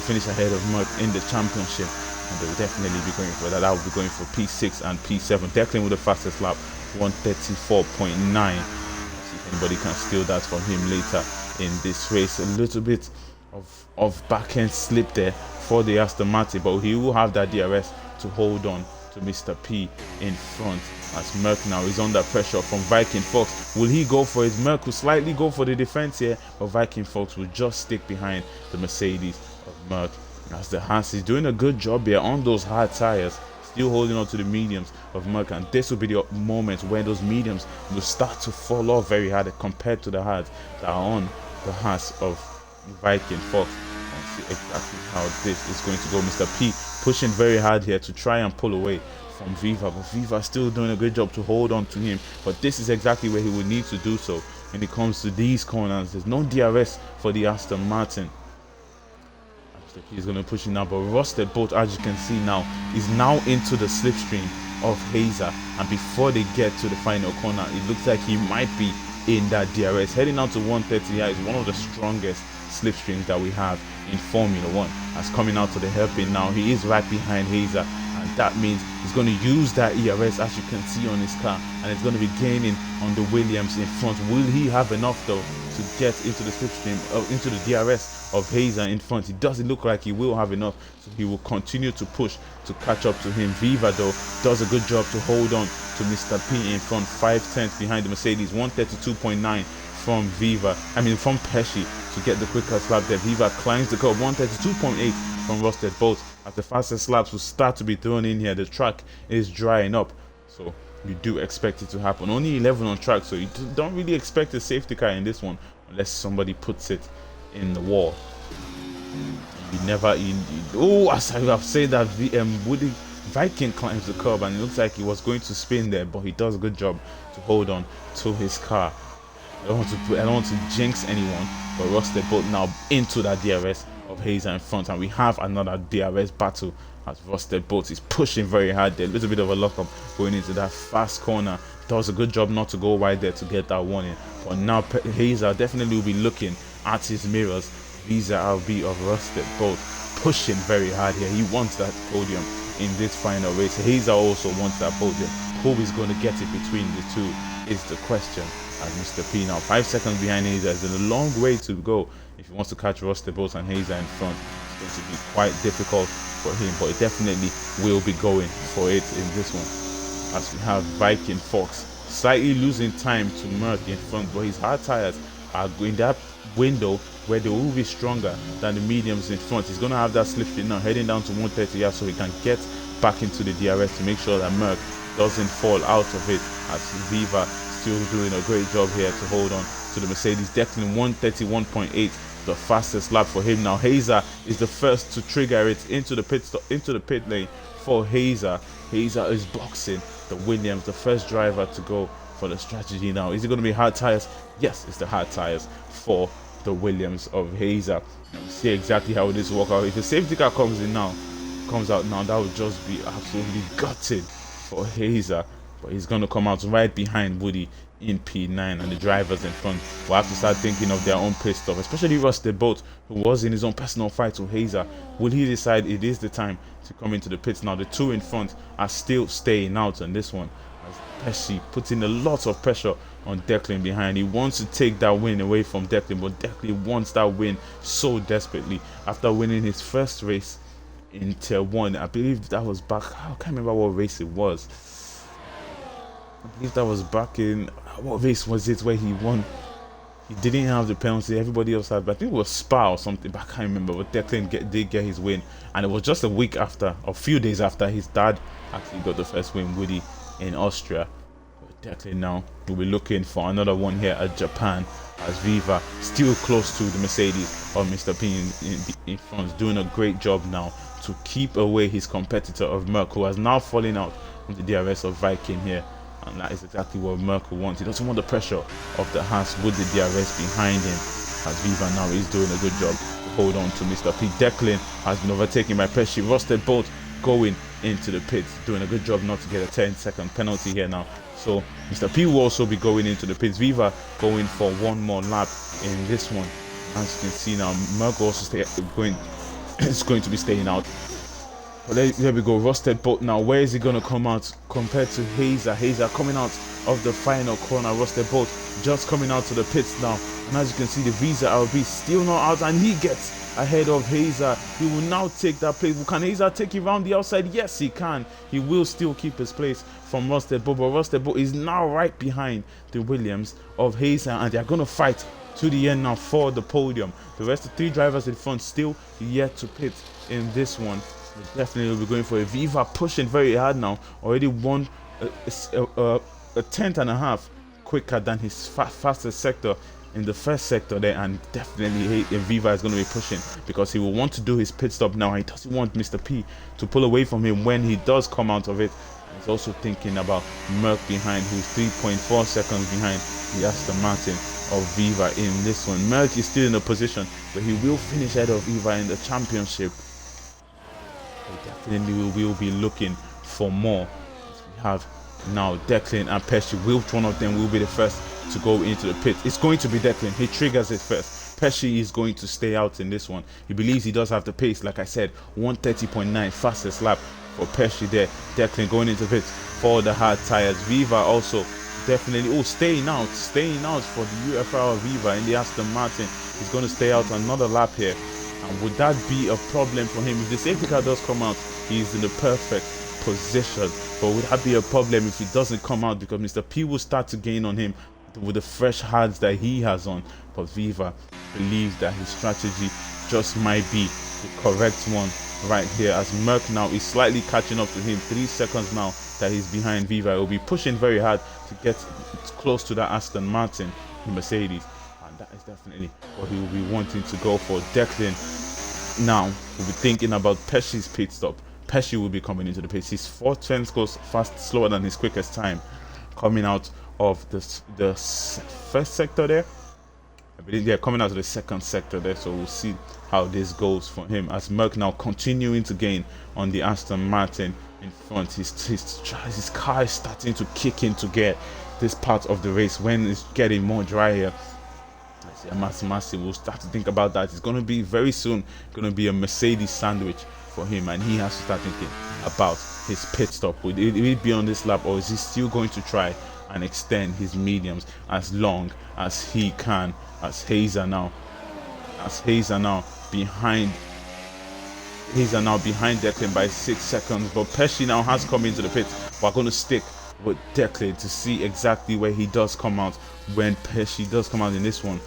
finish ahead of Merc in the championship. And they will definitely be going for that. That will be going for P6 and P7. Declan with the fastest lap, 134.9. See if anybody can steal that from him later in this race. A little bit of back-end slip there for the Aston Martin, but he will have that DRS to hold on to Mr. P in front, as Merc now is under pressure from Viking Fox. Will he go for it? Merc will slightly go for the defense here, but Viking Fox will just stick behind the Mercedes of Merc, as the Haas is doing a good job here on those hard tires, still holding on to the mediums of Merc, and this will be the moment where those mediums will start to fall off very hard compared to the hards that are on the Haas of Viking Fox. And see exactly how this is going to go. Mr. P pushing very hard here to try and pull away from Viva, but Viva still doing a good job to hold on to him. But this is exactly where he will need to do so when it comes to these corners. There's no DRS for the Aston Martin. He's going to push it now, but Rusted Bolt, as you can see now, is now into the slipstream of Hazer, and before they get to the final corner, it looks like he might be in that DRS. Heading out to 130 here is one of the strongest slipstreams that we have in Formula 1. As coming out to the hairpin now, he is right behind Hazer, and that means he's going to use that ERS, as you can see on his car, and it's going to be gaining on the Williams in front. Will he have enough though to get into the slipstream, into the DRS of Hazer in front? It doesn't look like he will have enough, so he will continue to push to catch up to him. Viva though does a good job to hold on to Mr. P in front, 5/10 behind the Mercedes, 132.9 from from Pesci to get the quickest lap there. Viva climbs the curve, 132.8 from Rusted Bolt, as the fastest laps will start to be thrown in here. The track is drying up, so you do expect it to happen. Only 11 on track, so you don't really expect a safety car in this one unless somebody puts it in the wall. As I have said that Woody Viking climbs the curb and it looks like he was going to spin there, but he does a good job to hold on to his car. I don't want to jinx anyone, but Rusted Bolt now into that DRS of Hazer in front, and we have another DRS battle as Rusted Bolt is pushing very hard there. A little bit of a lockup going into that fast corner. Does a good job not to go wide there to get that warning. But now Hazer definitely will be looking at his mirrors. Visa RB of Rusted Bolt pushing very hard here. He wants that podium in this final race. Hazer also wants that podium. Who is going to get it between the two is the question. As Mr. P now 5 seconds behind Hazer, is a long way to go if he wants to catch Rusted Bolt and Hazer in front. It's going to be quite difficult for him, but he definitely will be going for it in this one. As we have Viking Fox slightly losing time to Merck in front, but his hard tires are in that window where they will be stronger than the mediums in front. He's going to have that slipstream now heading down to 130 yards so he can get back into the DRS to make sure that Merck doesn't fall out of it, as Viva still doing a great job here to hold on to the Mercedes. Declan 131.8, the fastest lap for him. Now Hazer is the first to trigger it into the pit lane for Hazer. Hazer is boxing the Williams, the first driver to go for the strategy now. Is it going to be hard tires? Yes, it's the hard tires for the Williams of Hazer. We'll see exactly how this will work out. If the safety car comes out now, that would just be absolutely gutted for Hazer. But he's going to come out right behind Woody in P9, and the drivers in front will have to start thinking of their own pit stop, especially Rusted Bolt, who was in his own personal fight with Hazer. Will he decide it is the time to come into the pits now? The two in front are still staying out on this one, as Pesci putting a lot of pressure on Declan behind. He wants to take that win away from Declan, but Declan wants that win so desperately after winning his first race in Tier 1. I believe that was back, I can't remember what race it was. I believe that was back in, what race was it where he won? He didn't have the penalty, everybody else had, but I think it was Spa or something, but I can't remember. But Declan did get his win, and it was just a week after, or a few days after his dad actually got the first win, Woody, in Austria. But Declan now will be looking for another one here at Japan, as Viva still close to the Mercedes of Mr. P in front, doing a great job now to keep away his competitor of Merck, who has now fallen out from the DRS of Viking here. And that is exactly what Merkel wants. He doesn't want the pressure of the Haas with the DRS behind him, as Viva now is doing a good job to hold on to Mr. P. Declan has been overtaken by Pesci. Rusted Bolt going into the pits, doing a good job not to get a 10-second penalty here now. So Mr. P will also be going into the pits. Viva going for one more lap in this one. As you can see now, Merkel also is going to be staying out. But there we go, Rusted Bolt now. Where is he going to come out compared to Hazer? Hazer coming out of the final corner. Rusted Bolt just coming out to the pits now. And as you can see, the Visa RB still not out, and he gets ahead of Hazer. He will now take that place. Can Hazer take it around the outside? Yes, he can. He will still keep his place from Rusted Bolt. But Rusted Bolt is now right behind the Williams of Hazer, and they're going to fight to the end now for the podium. The rest of the three drivers in front still yet to pit in this one. Definitely will be going for a Viva, pushing very hard now. Already won a tenth and a half quicker than his fastest sector in the first sector there, and definitely Viva is going to be pushing because he will want to do his pit stop now. He doesn't want Mr. P to pull away from him when he does come out of it. He's also thinking about Merck behind, who's 3.4 seconds behind the Aston Martin of Viva in this one. Merck is still in a position where he will finish ahead of Viva in the championship. Definitely we will be looking for more. We have now Declan and Pesci. Which one of them will be the first to go into the pit? It's going to be Declan. He triggers it first. Pesci is going to stay out in this one. He believes he does have the pace. Like I said, 130.9, fastest lap for Pesci there. Declan going into the pit for the hard tires. Viva also definitely staying out for the UFRL Viva in the Aston Martin. He's going to stay out another lap here. And would that be a problem for him? If the safety car does come out, he's in the perfect position. But would that be a problem if he doesn't come out? Because Mr. P will start to gain on him with the fresh hards that he has on. But Viva believes that his strategy just might be the correct one right here, as Merck now is slightly catching up to him. 3 seconds now that he's behind Viva. He will be pushing very hard to get close to that Aston Martin Mercedes. That is definitely what he will be wanting to go for. Declan Now we'll be thinking about Pesci's pit stop. Pesci will be coming into the pit. His fourth turns goes fast, slower than his quickest time, coming out of the first sector there. I believe they're coming out of the second sector there, so we'll see how this goes for him as Merck now continuing to gain on the Aston Martin in front. His car is starting to kick into gear this part of the race when it's getting more dry here. Massi will start to think about that. It's going to be very soon going to be a Mercedes sandwich for him, and he has to start thinking about his pit stop. Will it be on this lap, or is he still going to try and extend his mediums as long as he can? As Hayes are now behind Declan by 6 seconds, but Pesci now has come into the pit. We're going to stick with Declan to see exactly where he does come out when Pesci does come out in this one.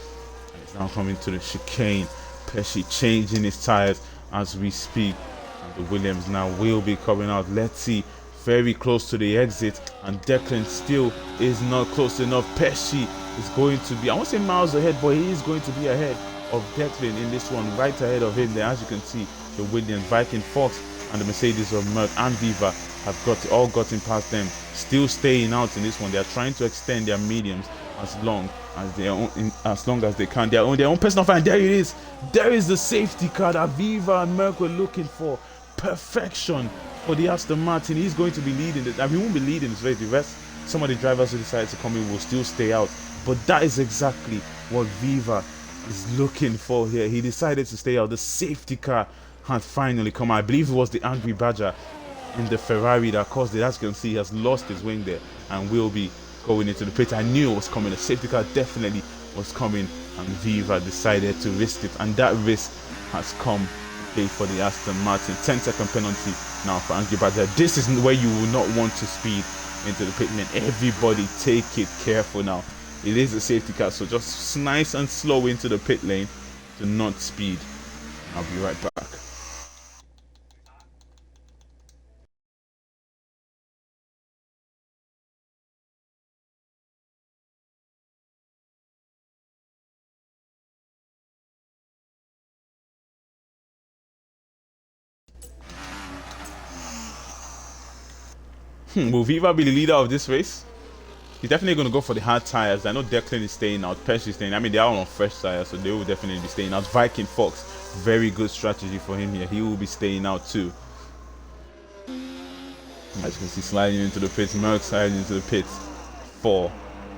He's now coming to the chicane. Pesci changing his tires as we speak, and the Williams now will be coming out. Let's see, very close to the exit, and Declan still is not close enough. Pesci is going to be, I won't say miles ahead, but he is going to be ahead of Declan in this one, right ahead of him there. As you can see, the Williams, Viking, Fox, and the Mercedes of Merck and Viva have all gotten past them, still staying out in this one. They are trying to extend their mediums as long as they can. Their own personal fine. There it is. There is the safety car that Viva and Merck were looking for. Perfection for the Aston Martin. He's going to be leading it. I mean, he won't be leading this race. The rest, some of the drivers who decide to come in will still stay out. But that is exactly what Viva is looking for here. He decided to stay out. The safety car had finally come out. I believe it was the Angry Badger in the Ferrari that caused it. As you can see, he has lost his wing there and will be going into the pit. I knew it was coming. The safety car definitely was coming, and Viva decided to risk it, and that risk has come to pay for the Aston Martin. 10-second penalty now for Angry Badger. This is where you will not want to speed into the pit lane. Everybody take it careful now. It is a safety car, so just nice and slow into the pit lane. Do not speed. I'll be right back. Will Viva be the leader of this race? He's definitely going to go for the hard tires. I know Declan is staying out, Pesci is staying. I mean, they are on fresh tires, so they will definitely be staying out. Viking Fox, very good strategy for him here. He will be staying out too. As you can see, sliding into the pits, Merck sliding into the pits for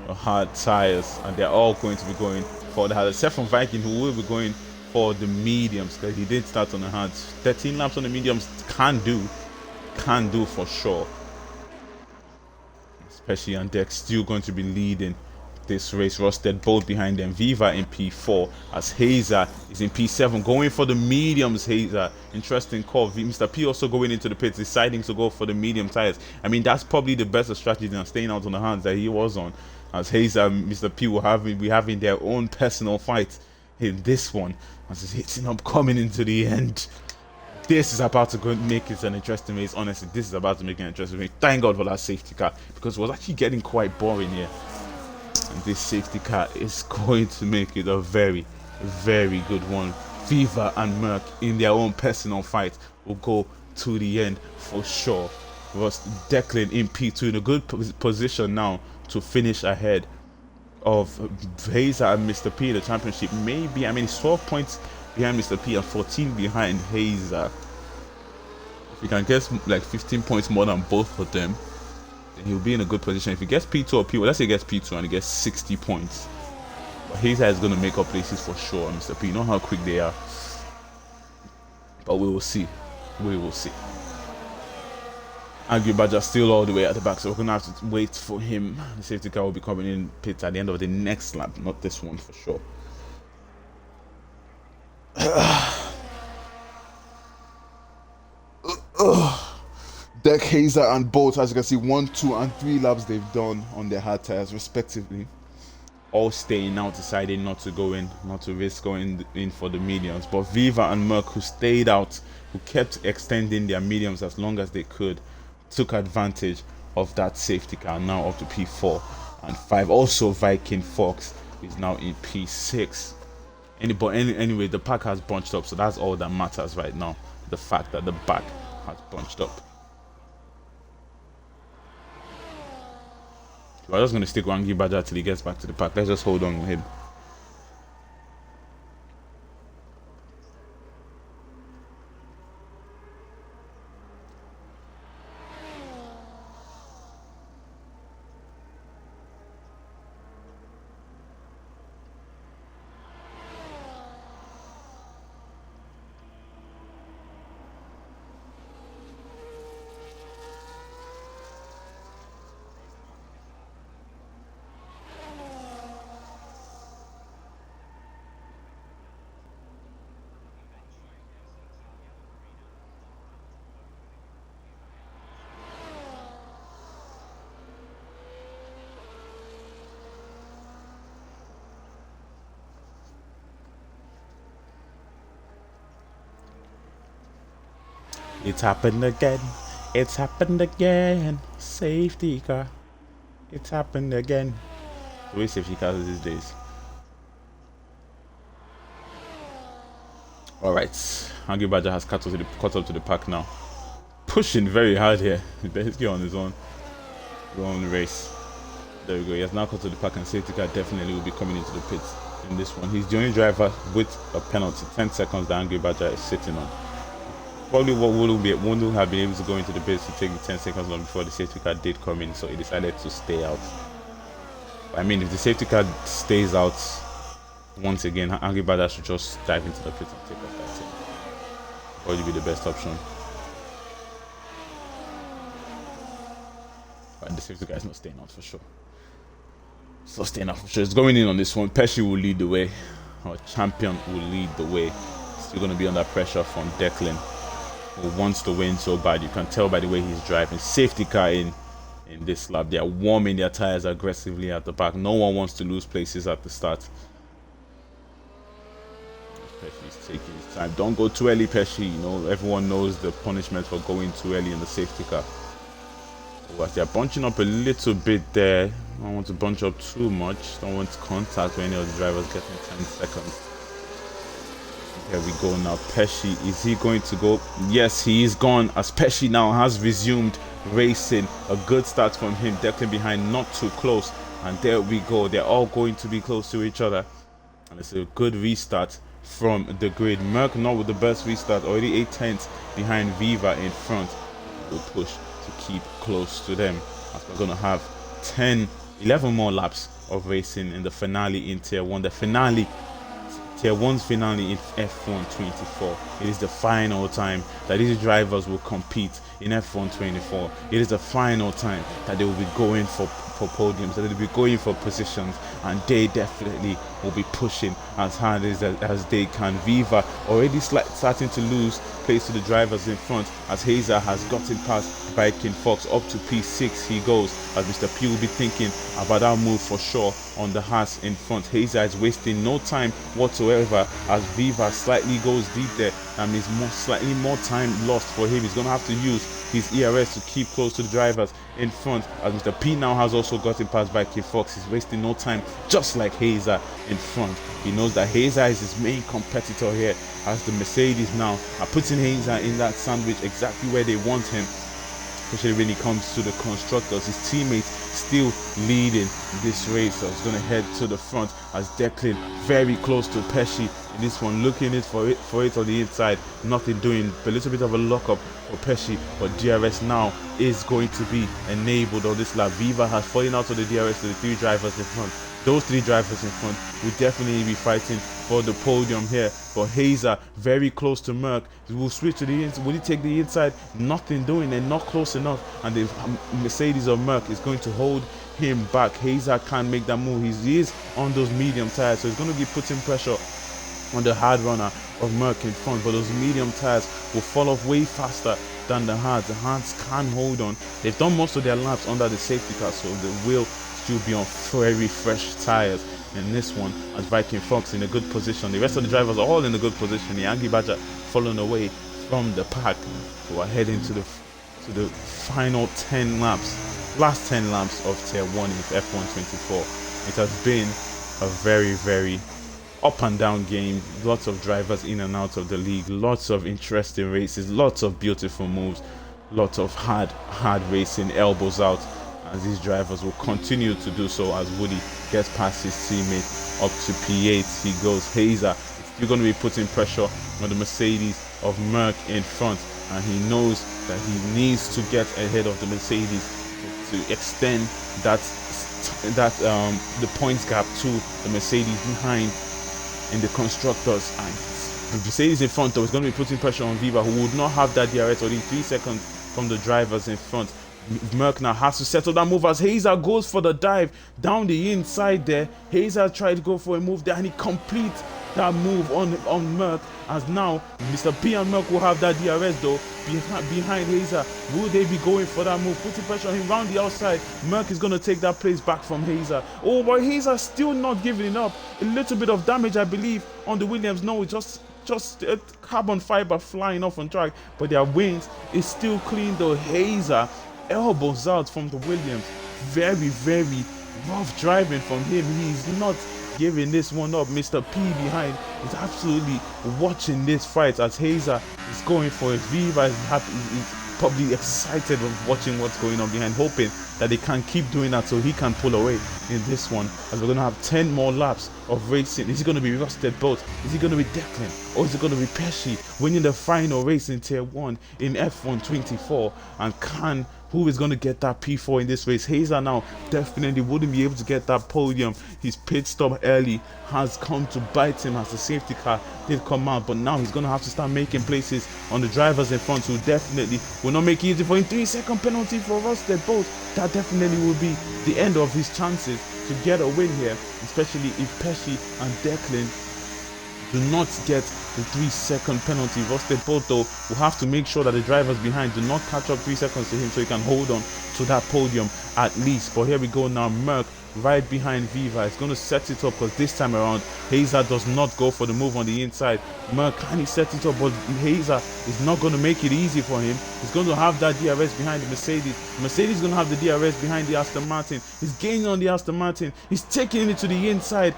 the hard tires, and they're all going to be going for the hard, except from Viking, who will be going for the mediums, because he did start on the hards. 13 laps on the mediums can do for sure. Pesci and Dex still going to be leading this race. Rosted both behind them. Viva in P4 as Hazer is in P7 going for the mediums. Hazer, interesting call. Mr. P also going into the pits, deciding to go for the medium tires. I mean, that's probably the best strategy than staying out on the hands that he was on, as Hazer and Mr. P will be having their own personal fight in this one as it's hitting up, coming into the end. This is about to make it an interesting race. Honestly, this is about to make it an interesting race. Thank God for that safety car, because it was actually getting quite boring here. And this safety car is going to make it a very, very good one. Viva and Merck in their own personal fight will go to the end for sure. Was Declan in P2 in a good position now to finish ahead of Hazer and Mr. P in the championship. Maybe, I mean, it's 12 points behind Mr. P and 14 behind Hazer. If he can get like 15 points more than both of them, then he'll be in a good position. If he gets P2 or P1, let's say he gets P2 and he gets 60 points, but Hazer is going to make up places for sure. Mr. P, you know how quick they are, but we will see. We will see. Angry Badger still all the way at the back, so we're going to have to wait for him. The safety car will be coming in pit at the end of the next lap, not this one for sure. Deck, Hazer, and Bolt, as you can see, 1, 2, and 3 laps they've done on their hard tires respectively. All staying out, deciding not to go in, not to risk going in for the mediums. But Viva and Merck, who stayed out, who kept extending their mediums as long as they could, took advantage of that safety car, now up to P4 and 5. Also, Viking Fox is now in P6. Anyway, the pack has bunched up, so that's all that matters right now. The fact that the back has bunched up. We're just gonna stick Wangi Badger till he gets back to the pack. Let's just hold on with him. It's happened again. It's happened again. Safety car. It's happened again. The way safety cars these days. Alright. Wangi Badger has caught up to the pack now. Pushing very hard here. Basically on his own. Go on the race. There we go. He has now caught to the pack, and safety car definitely will be coming into the pits in this one. He's the only driver with a penalty. 10 seconds that Wangi Badger is sitting on. Probably wouldn't have been able to go into the pits to take the 10 seconds long before the safety car did come in, so he decided to stay out. I mean, if the safety car stays out once again, Wangi Badger should just dive into the pits and take off that thing. Probably be the best option. But the safety car is not staying out for sure. It's not staying out for sure. It's going in on this one. Pesci will lead the way. Our champion will lead the way. Still going to be under pressure from Declan, who wants to win so bad. You can tell by the way he's driving. Safety car in this lap. They are warming their tires aggressively at the back. No one wants to lose places at the start. Pesci's taking his time. Don't go too early, Pesci. You know, everyone knows the punishment for going too early in the safety car. Oh, as they're bunching up a little bit there. Don't want to bunch up too much. Don't want contact with any of the drivers getting 10 seconds. Here we go now. Pesci, is he going to go? Yes, he is gone, as Pesci now has resumed racing. A good start from him. Declan behind, not too close. And there we go. They're all going to be close to each other. And it's a good restart from the grid. Merck not with the best restart. Already 8/10 behind Viva in front. We'll push to keep close to them, as we're going to have 11 more laps of racing in the finale in Tier 1. The finale, Tier 1's finale in F1 24. It is the final time that these drivers will compete in F1 24. It is the final time that they will be going for podiums, that they will be going for positions, and they definitely will be pushing as hard as they can. Viva already starting to lose place to the drivers in front, as Hazer has gotten past Viking Fox. Up to P6 he goes, as Mr. P will be thinking about that move for sure on the Haas in front. Hazer is wasting no time whatsoever, as Viva slightly goes deep there, and is slightly more time lost for him. He's going to have to use his ERS to keep close to the drivers in front, as Mr. P now has also gotten past by K Fox. He's wasting no time, just like Hazer in front. He knows that Hazer is his main competitor here, as the Mercedes now are putting Hazer in that sandwich exactly where they want him, especially when it comes to the constructors. His teammates still leading this race, so he's going to head to the front, as Declan very close to Pesci in this one, looking for it on the inside. Nothing doing, a little bit of a lockup for Pesci, but DRS now is going to be enabled on this lap. Viva has fallen out of the DRS to the 3 drivers in front. Those 3 drivers in front will definitely be fighting for the podium here. But Hazer very close to Merck. He will switch to the inside. Will he take the inside? Nothing doing. They're not close enough. And the Mercedes of Merck is going to hold him back. Hazer can't make that move. He is on those medium tires, so he's going to be putting pressure on the hard runner of Merck in front. But those medium tires will fall off way faster than the hards. The hards can't hold on. They've done most of their laps under the safety car, so they will still be on very fresh tires in this one, as Viking Fox in a good position. The rest of the drivers are all in a good position. The Wangi Badger following away from the pack. So we're heading to the final 10 laps, last 10 laps of Tier 1 in F1 24. It has been a very, very up and down game, lots of drivers in and out of the league, lots of interesting races, lots of beautiful moves, lots of hard racing, elbows out, as these drivers will continue to do so as Woody gets past his teammate up to P8. He goes. Hazer is still going to be putting pressure on the Mercedes of Merck in front, and he knows that he needs to get ahead of the Mercedes to extend the points gap to the Mercedes behind in the constructors. And the Mercedes in front, though, is going to be putting pressure on Viva, who would not have that DRS within 3 seconds from the drivers in front. Merck now has to settle that move as Hazer goes for the dive down the inside there. Hazer tried to go for a move there, and he completes that move on Merck, as now Mr. P and Merck will have that DRS though behind Hazer. Will they be going for that move, putting pressure on him round the outside? Merck is going to take that place back from Hazer. Oh, but Hazer still not giving up. A little bit of damage, I believe, on the Williams. No, just carbon fiber flying off on track, but their wings is still clean though. Hazer elbows out from the Williams. Very rough driving from him. He's not giving this one up. Mr. P behind is absolutely watching this fight as Hazer is going for it. Viva is happy, he's probably excited of watching what's going on behind, hoping that they can keep doing that so he can pull away in this one, as we're going to have 10 more laps of racing. Is it going to be Rusted Bolt? Is it going to be Declan? Or is it going to be Pesci winning the final race in Tier 1 in F1 24? And who is going to get that P4 in this race? Hazer now definitely wouldn't be able to get that podium. His pit stop early has come to bite him as the safety car did come out, but now he's going to have to start making places on the drivers in front, who definitely will not make it easy for him. 3-second penalty for Rusted Bolt. That definitely will be the end of his chances to get a win here, especially if Pesci and Declan do not get the 3-second penalty. Rusted Bolt though will have to make sure that the drivers behind do not catch up 3 seconds to him, so he can hold on to that podium at least. But here we go now. Merck right behind Viva is going to set it up, because this time around Hazer does not go for the move on the inside. Merck can set it up, but Hazer is not going to make it easy for him. He's going to have that DRS behind the Mercedes. Mercedes is going to have the DRS behind the Aston Martin. He's gaining on the Aston Martin. He's taking it to the inside.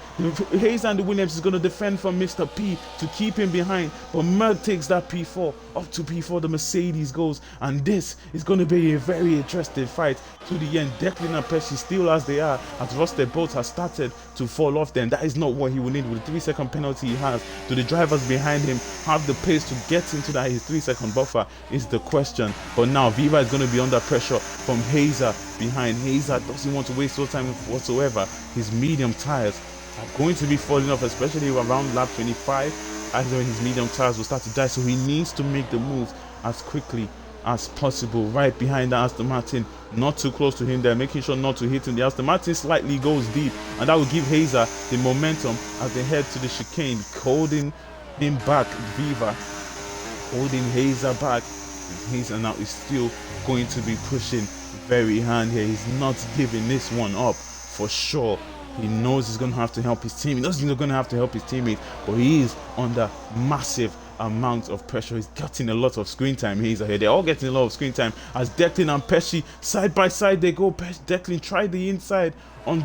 Hazer and the Williams is going to defend from Mr. P to keep him behind, but Merck takes that P4 up to P4. The Mercedes goes, and this is going to be a very interesting fight to the end. Declan and Pesci still as they are, as Rusted Bolt has started to fall off. Then that is not what he will need with the 3-second penalty he has. Do the drivers behind him have the pace to get into that his 3-second buffer is the question. But now Viva is going to be under pressure from Hazer behind. Hazer doesn't want to waste no time whatsoever. His medium tires are going to be falling off, especially around lap 25, as when his medium tires will start to die. So he needs to make the move as quickly as possible. Right behind the Aston Martin, not too close to him there, making sure not to hit him. The Aston Martin slightly goes deep, and that will give Hazer the momentum as they head to the chicane, holding him back. Viva holding Hazer back, and Hazer now is still going to be pushing very hard here. He's not giving this one up for sure. He knows he's going to have to help his team. He knows he's not going to have to help his teammates, but he is under massive amount of pressure. He's getting a lot of screen time. Hazer here, they're all getting a lot of screen time as Declan and Pesci side by side they go. Declan tried the inside on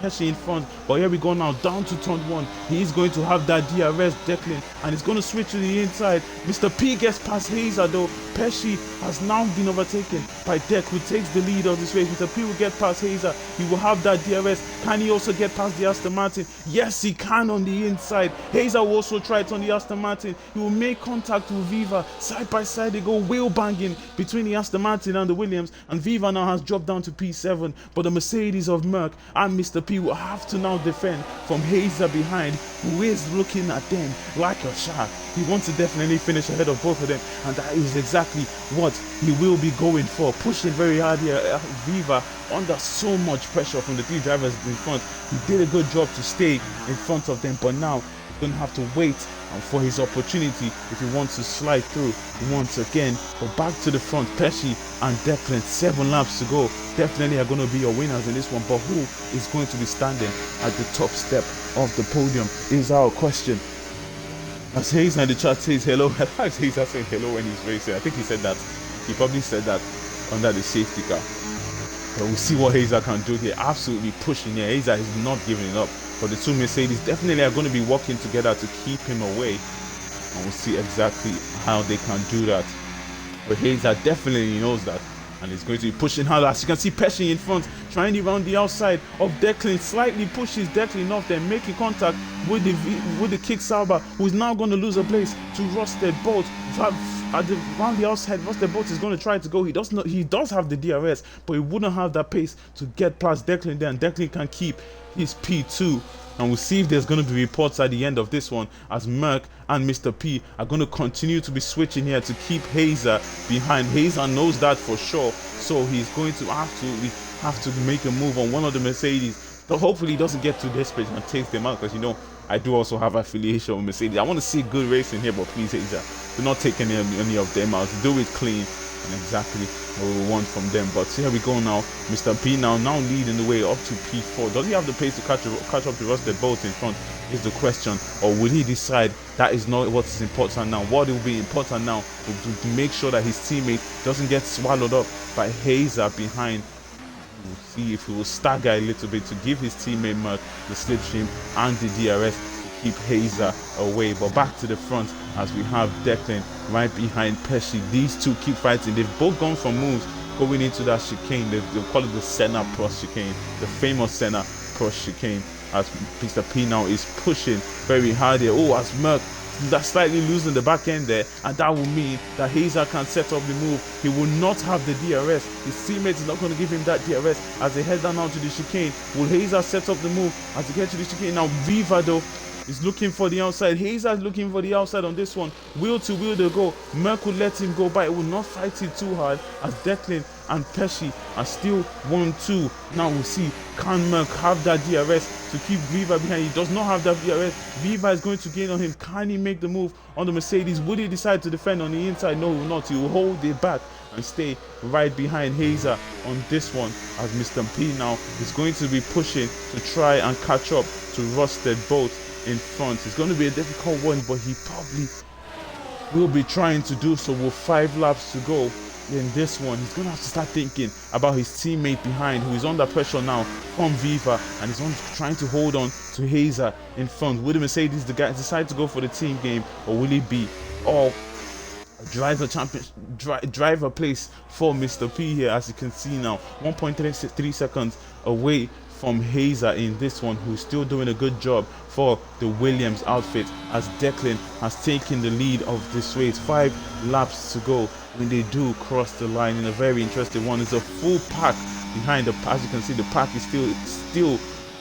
Pesci in front, but here we go now down to turn 1. He's going to have that DRS, Declan, and he's going to switch to the inside. Mr. P gets past Hazer though. Pesci has now been overtaken by Dec, who takes the lead of this race. Mr. P will get past Hazer. He will have that DRS. Can he also get past the Aston Martin? Yes, he can on the inside. Hazer will also try it on the Aston Martin. He will make contact with Viva. Side by side they go, wheel banging between the Aston Martin and the Williams, and Viva now has dropped down to P7, but the Mercedes of Merck and Mr. P will have to now defend from Hazer behind, who is looking at them like a shark. He wants to definitely finish ahead of both of them, and that is exactly what he will be going for. Pushing very hard here. Viva under so much pressure from the 3 drivers in front. He did a good job to stay in front of them, but now he's going to have to wait for his opportunity if he wants to slide through once again. But back to the front, Pesci and Declan, 7 laps to go, definitely are going to be your winners in this one. But who is going to be standing at the top step of the podium is our question. As Hazer in the chat says hello, Hazer saying hello when he's racing. I think he said that. He probably said that under the safety car. But we'll see what Hazer can do here. Absolutely pushing here. Hazer is not giving it up. but the two Mercedes definitely are going to be working together to keep him away, and we'll see exactly how they can do that. But Hazer definitely knows that, and he's going to be pushing hard. As you can see, Pesci in front, trying to round the outside of Declan, slightly pushes Declan off, then making contact with the kick Sauber, who is now going to lose a place to Rusted Bolt. Around the outside, Rusted Bolt is going to try to go. He does have the DRS, but he wouldn't have that pace to get past Declan there, and Declan can keep his P2. And we'll see if there's going to be reports at the end of this one, as Merck and Mr. P are going to continue to be switching here to keep Hazer behind. Hazer knows that for sure, so he's going to have to make a move on one of the Mercedes. But hopefully he doesn't get too desperate and takes them out, because you know I do also have affiliation with Mercedes. I want to see good racing here, but please Hazer, do not take any of them out. Do it clean, and exactly what we want from them. But here we go now. Mr. P now leading the way up to P4. Does he have the pace to catch up to Rusted Bolt in front is the question, or will he decide that is not what is important now? What will be important now to make sure that his teammate doesn't get swallowed up by Hazer behind. We'll see if he will stagger a little bit to give his teammate Merck the slipstream and the DRS to keep Hazer away. But back to the front as we have Declan right behind Pesci. These two keep fighting. They've both gone for moves going into that chicane. They call it the Senna Prost chicane, the famous Senna Prost chicane, as Mr. P now is pushing very hard here. Oh, as Merck that's slightly losing the back end there, and that will mean that Hazer can set up the move. He will not have the DRS. His teammate is not going to give him that DRS as they head down to the chicane. Will Hazer set up the move as they get to the chicane? Now Viva though is looking for the outside. Hazer is looking for the outside on this one. Wheel to wheel they go. Merck will let him go, but it will not fight it too hard as Declan and Pesci are still 1-2. Now we'll see, can Merck have that DRS to keep Viva behind? He does not have that DRS. Viva is going to gain on him. Can he make the move on the Mercedes? Would he decide to defend on the inside? No, he will not. He will hold it back and stay right behind Hazer on this one, as Mr. P now is going to be pushing to try and catch up to Rusted Bolt in front. It's going to be a difficult one, but he probably will be trying to do so with 5 laps to go. In this one, he's going to have to start thinking about his teammate behind, who is under pressure now from Viva, and he's trying to hold on to Hazer in front. Will the Mercedes decide to go for the team game, or will it be all driver place for Mr. P here? As you can see now, 1.3 seconds away from Hazer in this one, who's still doing a good job for the Williams outfit, as Declan has taken the lead of this race. 5 laps to go when they do cross the line in a very interesting one. It's a full pack behind the pack. As you can see, the pack is still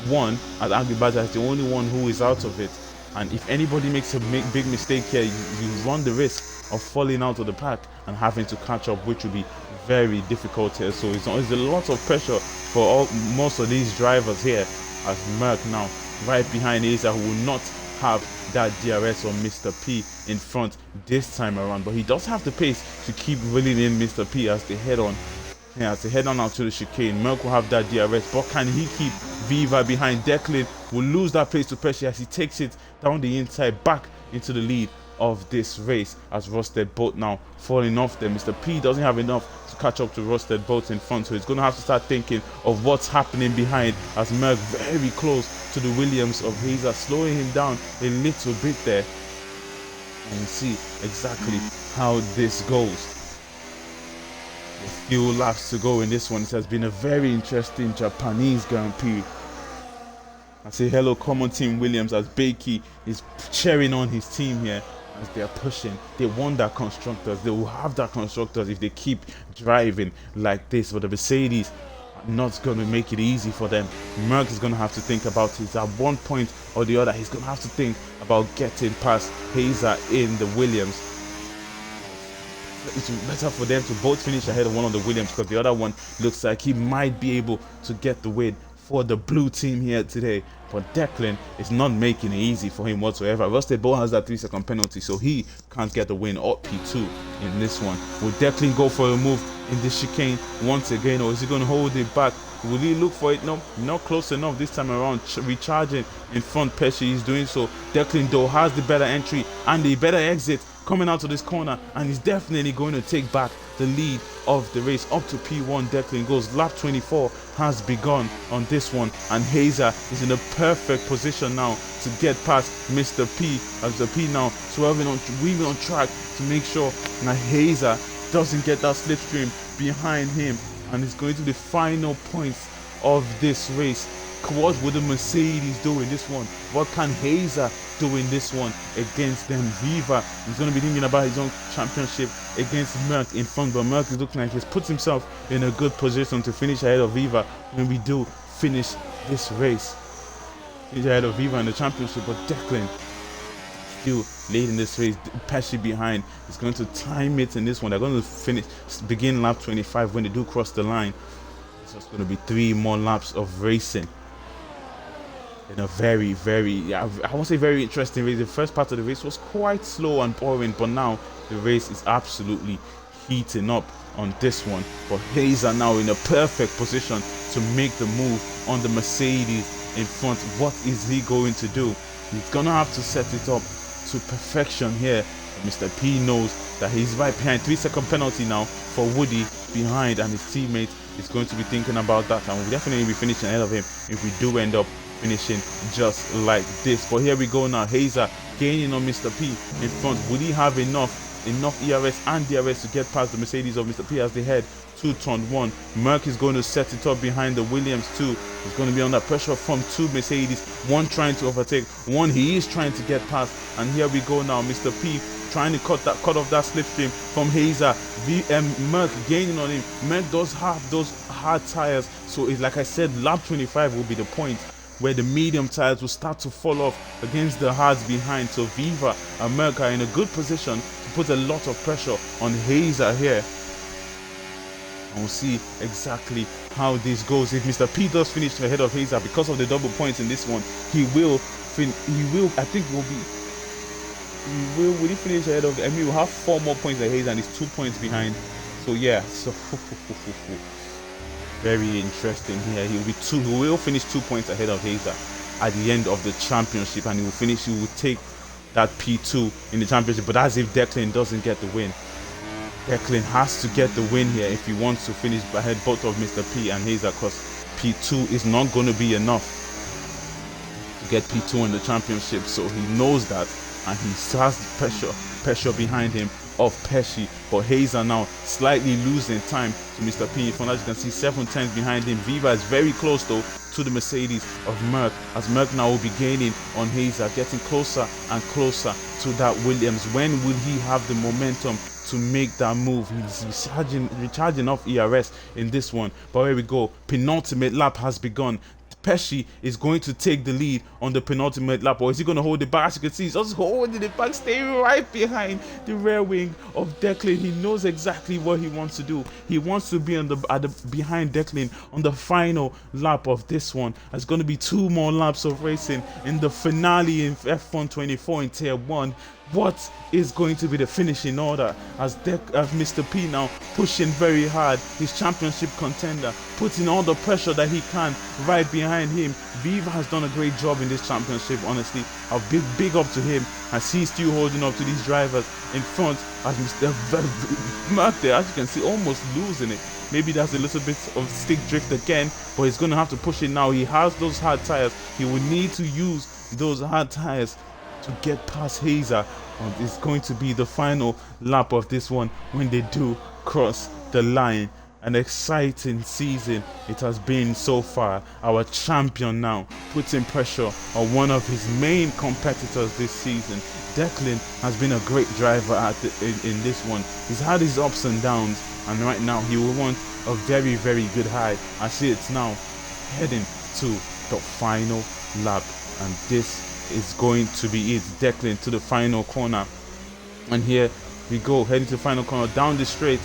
one, as Agribaja is the only one who is out of it. And if anybody makes a big mistake here, you run the risk of falling out of the pack and having to catch up, which will be very difficult here. So it's a lot of pressure for most of these drivers here, as Merck now right behind Hazer, who will not have that DRS on Mr. P in front this time around. But he does have the pace to keep reeling in Mr. P as they head on. Yeah, as they head on out to the chicane. Merck will have that DRS, but can he keep Viva behind? Declan will lose that place to Pesci as he takes it down the inside back into the lead of this race, as Rusted Bolt now falling off there. Mr. P doesn't have enough to catch up to Rusted Bolt in front, so he's going to have to start thinking of what's happening behind, as Merck very close to the Williams of Hazer, slowing him down a little bit there. And we'll see exactly how this goes. A few laps to go in this one. It has been a very interesting Japanese Grand Prix. I say hello, common team Williams, as Bakey is cheering on his team here as they are pushing. They want that constructors. They will have that constructors if they keep driving like this. But the Mercedes are not going to make it easy for them. Merck is going to have to think about it at one point or the other. He's going to have to think about getting past Hazer in the Williams. It's better for them to both finish ahead of one of the Williams, because the other one looks like he might be able to get the win for the blue team here today. But Declan is not making it easy for him whatsoever. Rusted Bolt has that 3-second penalty, so he can't get the win or P2 in this one. Will Declan go for a move in this chicane once again, or is he going to hold it back? Will he look for it? No, not close enough this time around. Recharging in front, Pesci is doing so. Declan though has the better entry and the better exit coming out of this corner, and he's definitely going to take back the lead of the race up to P1. Declan goes. Lap 24 has begun on this one, and Hazer is in a perfect position now to get past Mr. P. Mr. P now weaving on track to make sure that Hazer doesn't get that slipstream behind him, and it's going to the final points of this race. What would the Mercedes do in this one? What can Hazer do in this one against them? Viva is going to be thinking about his own championship against Merck in front, but Merck is looking like he's put himself in a good position to finish ahead of Viva when we do finish this race. Finish ahead of Viva in the championship, but Declan still late in this race. Pesci behind is going to time it in this one. They're going to begin lap 25 when they do cross the line. It's just going to be 3 more laps of racing in a very, I won't say very interesting race. The first part of the race was quite slow and boring, but now the race is absolutely heating up on this one. But Hazer now in a perfect position to make the move on the Mercedes in front. What is he going to do? He's gonna have to set it up to perfection here. Mr. P knows that he's right behind. 3-second penalty now for Woody behind, and his teammate is going to be thinking about that, and we'll definitely be finishing ahead of him if we do end up finishing just like this. But here we go now. Hazer gaining on Mr. P in front. Will he have enough ERS and DRS to get past the Mercedes of Mr. P as they head to turn 1? Merck is going to set it up behind the Williams too. He's going to be under pressure from 2 Mercedes, one trying to overtake, one he is trying to get past. And here we go now. Mr. P trying to cut off that slipstream from Hazer. Merck gaining on him. Merck does have those hard tires, so it's like I said, lap 25 will be the point where the medium tires will start to fall off against the hards behind. So Viva and Merck are in a good position to put a lot of pressure on Hazer here. And we'll see exactly how this goes. If Mr. P does finish ahead of Hazer because of the double points in this one, will he finish ahead of, we'll have 4 more points than Hazer and he's 2 points behind. So yeah, very interesting here. He will finish 2 points ahead of Hazer at the end of the championship, and he will take that P2 in the championship. But that's if Declan doesn't get the win. Declan has to get the win here if he wants to finish ahead both of Mr. P and Hazer, because P2 is not going to be enough to get P2 in the championship. So he knows that, and he has the pressure behind him of Pesci. But Hazer now slightly losing time to Mr. P in front. As you can see, 7 tenths behind him. Viva is very close though to the Mercedes of Merck, as Merck now will be gaining on Hazer, getting closer and closer to that Williams. When will he have the momentum to make that move? He's recharging off ERS in this one. But here we go. Penultimate lap has begun. Pesci is going to take the lead on the penultimate lap, or is he going to hold it back? As you can see, he's just holding it back, staying right behind the rear wing of Declan. He knows exactly what he wants to do. He wants to be behind Declan on the final lap of this one. There's going to be 2 more laps of racing in the finale in F1 24 in Tier 1. What is going to be the finishing order as Mr. P now pushing very hard, his championship contender, putting all the pressure that he can right behind him. Viva has done a great job in this championship, honestly. A big up to him as he's still holding up to these drivers in front, as Mr. Merck there, as you can see, almost losing it. Maybe that's a little bit of stick drift again, but he's going to have to push it now. He has those hard tires. He will need to use those hard tires to get past Hazer. It's going to be the final lap of this one when they do cross the line. An exciting season it has been so far. Our champion now putting pressure on one of his main competitors this season. Declan has been a great driver in this one. He's had his ups and downs, and right now he will want a very, very good high. I see it's now heading to the final lap, and this is going to be it. Declan to the final corner, and here we go, heading to the final corner down the straight,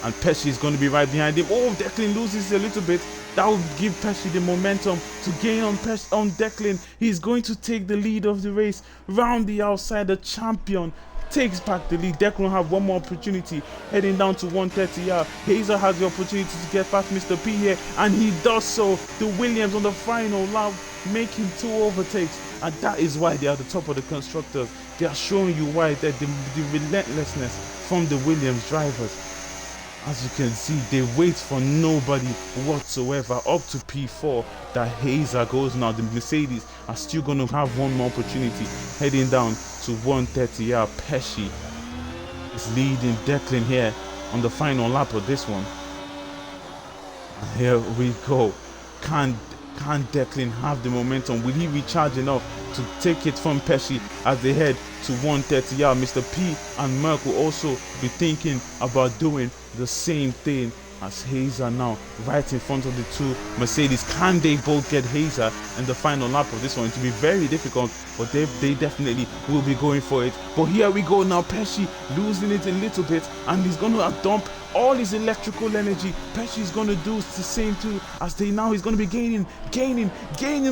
and Pesci is going to be right behind him. Oh, Declan loses a little bit. That will give Pesci the momentum to gain on Declan. He's going to take the lead of the race round the outside. The champion takes back the lead. Declan will have one more opportunity heading down to 130R. Hazer has the opportunity to get past Mr. P here, and he does so. The Williams on the final lap making 2 overtakes, and that is why they are the top of the constructors. They are showing you why that the relentlessness from the Williams drivers. As you can see, they wait for nobody whatsoever up to P4. That Hazer goes now. The Mercedes are still going to have one more opportunity heading down to 130. Yeah, Pesci is leading Declan here on the final lap of this one. And here we go. Can Declan have the momentum? Will he recharge enough to take it from Pesci as they head to 130? Yeah, Mr. P and Merck will also be thinking about doing the same thing as Hazer now right in front of the two Mercedes. Can they both get Hazer in the final lap of this one? It will be very difficult, but they definitely will be going for it. But here we go now. Pesci losing it a little bit, and he's going to dump all his electrical energy. Pesci is going to do the same too, as he's going to be gaining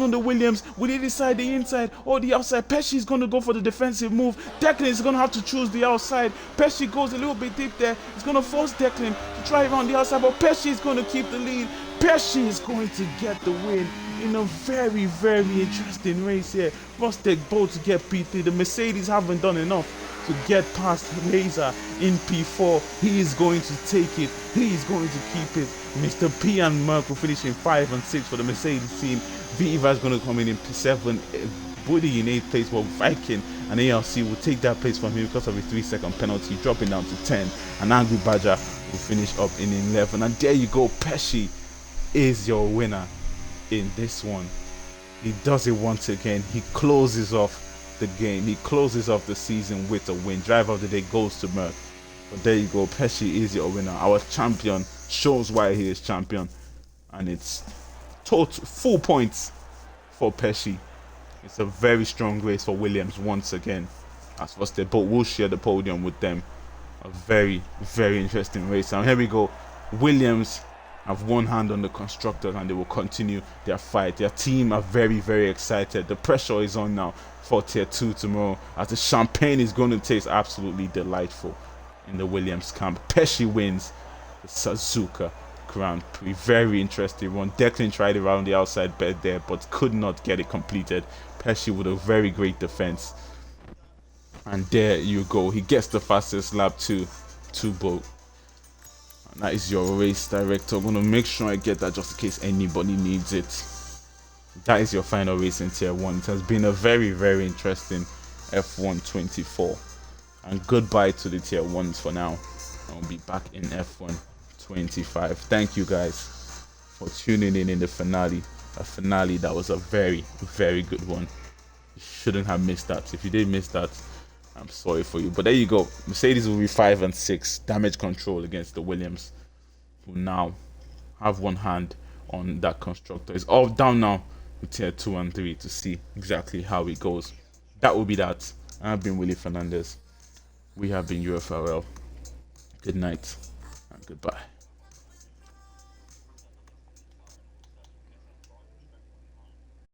on the Williams. Will he decide the inside or the outside? Pesci is going to go for the defensive move. Declan is going to have to choose the outside. Pesci goes a little bit deep there. It's going to force Declan to try around the outside, but Pesci is going to keep the lead. Pesci is going to get the win in a very, very interesting race here. Must take both to get P3. The Mercedes haven't done enough to get past Hazer in P4. He is going to take it. He is going to keep it. Mr. P and Merck will finish in 5 and 6 for the Mercedes team. Viva is going to come in P7. Woody in 8th place, while Viking and ALC will take that place from him because of a 3-second penalty, dropping down to 10. And Angry Badger will finish up in 11. And there you go. Pesci is your winner in this one. He does it once again. He closes off the game. He closes off the season with a win. Driver of the day goes to Merck. But there you go. Pesci is your winner. Our champion shows why he is champion. And it's total full points for Pesci. It's a very strong race for Williams once again. As for they both will share the podium with them. A very, very interesting race. And here we go. Williams have one hand on the constructors, and they will continue their fight. Their team are very, very excited. The pressure is on now for Tier 2 tomorrow, as the champagne is going to taste absolutely delightful in the Williams camp. Pesci wins the Suzuka Grand Prix. Very interesting one. Declan tried around the outside bed there, but could not get it completed. Pesci with a very great defense. And there you go. He gets the fastest lap to boat. And that is your race director. I'm going to make sure I get that just in case anybody needs it. That is your final race in Tier 1. It has been a very, very interesting F1 24. And goodbye to the Tier 1s for now. I'll be back in F1 25. Thank you guys for tuning in the finale. A finale that was a very, very good one. You shouldn't have missed that. If you did miss that, I'm sorry for you. But there you go. Mercedes will be 5 and 6. Damage control against the Williams, who now have one hand on that constructor. It's all down now with Tier 2 and 3 to see exactly how it goes. That will be that. I've been Willie Fernandez. We have been UFRL. Good night and goodbye.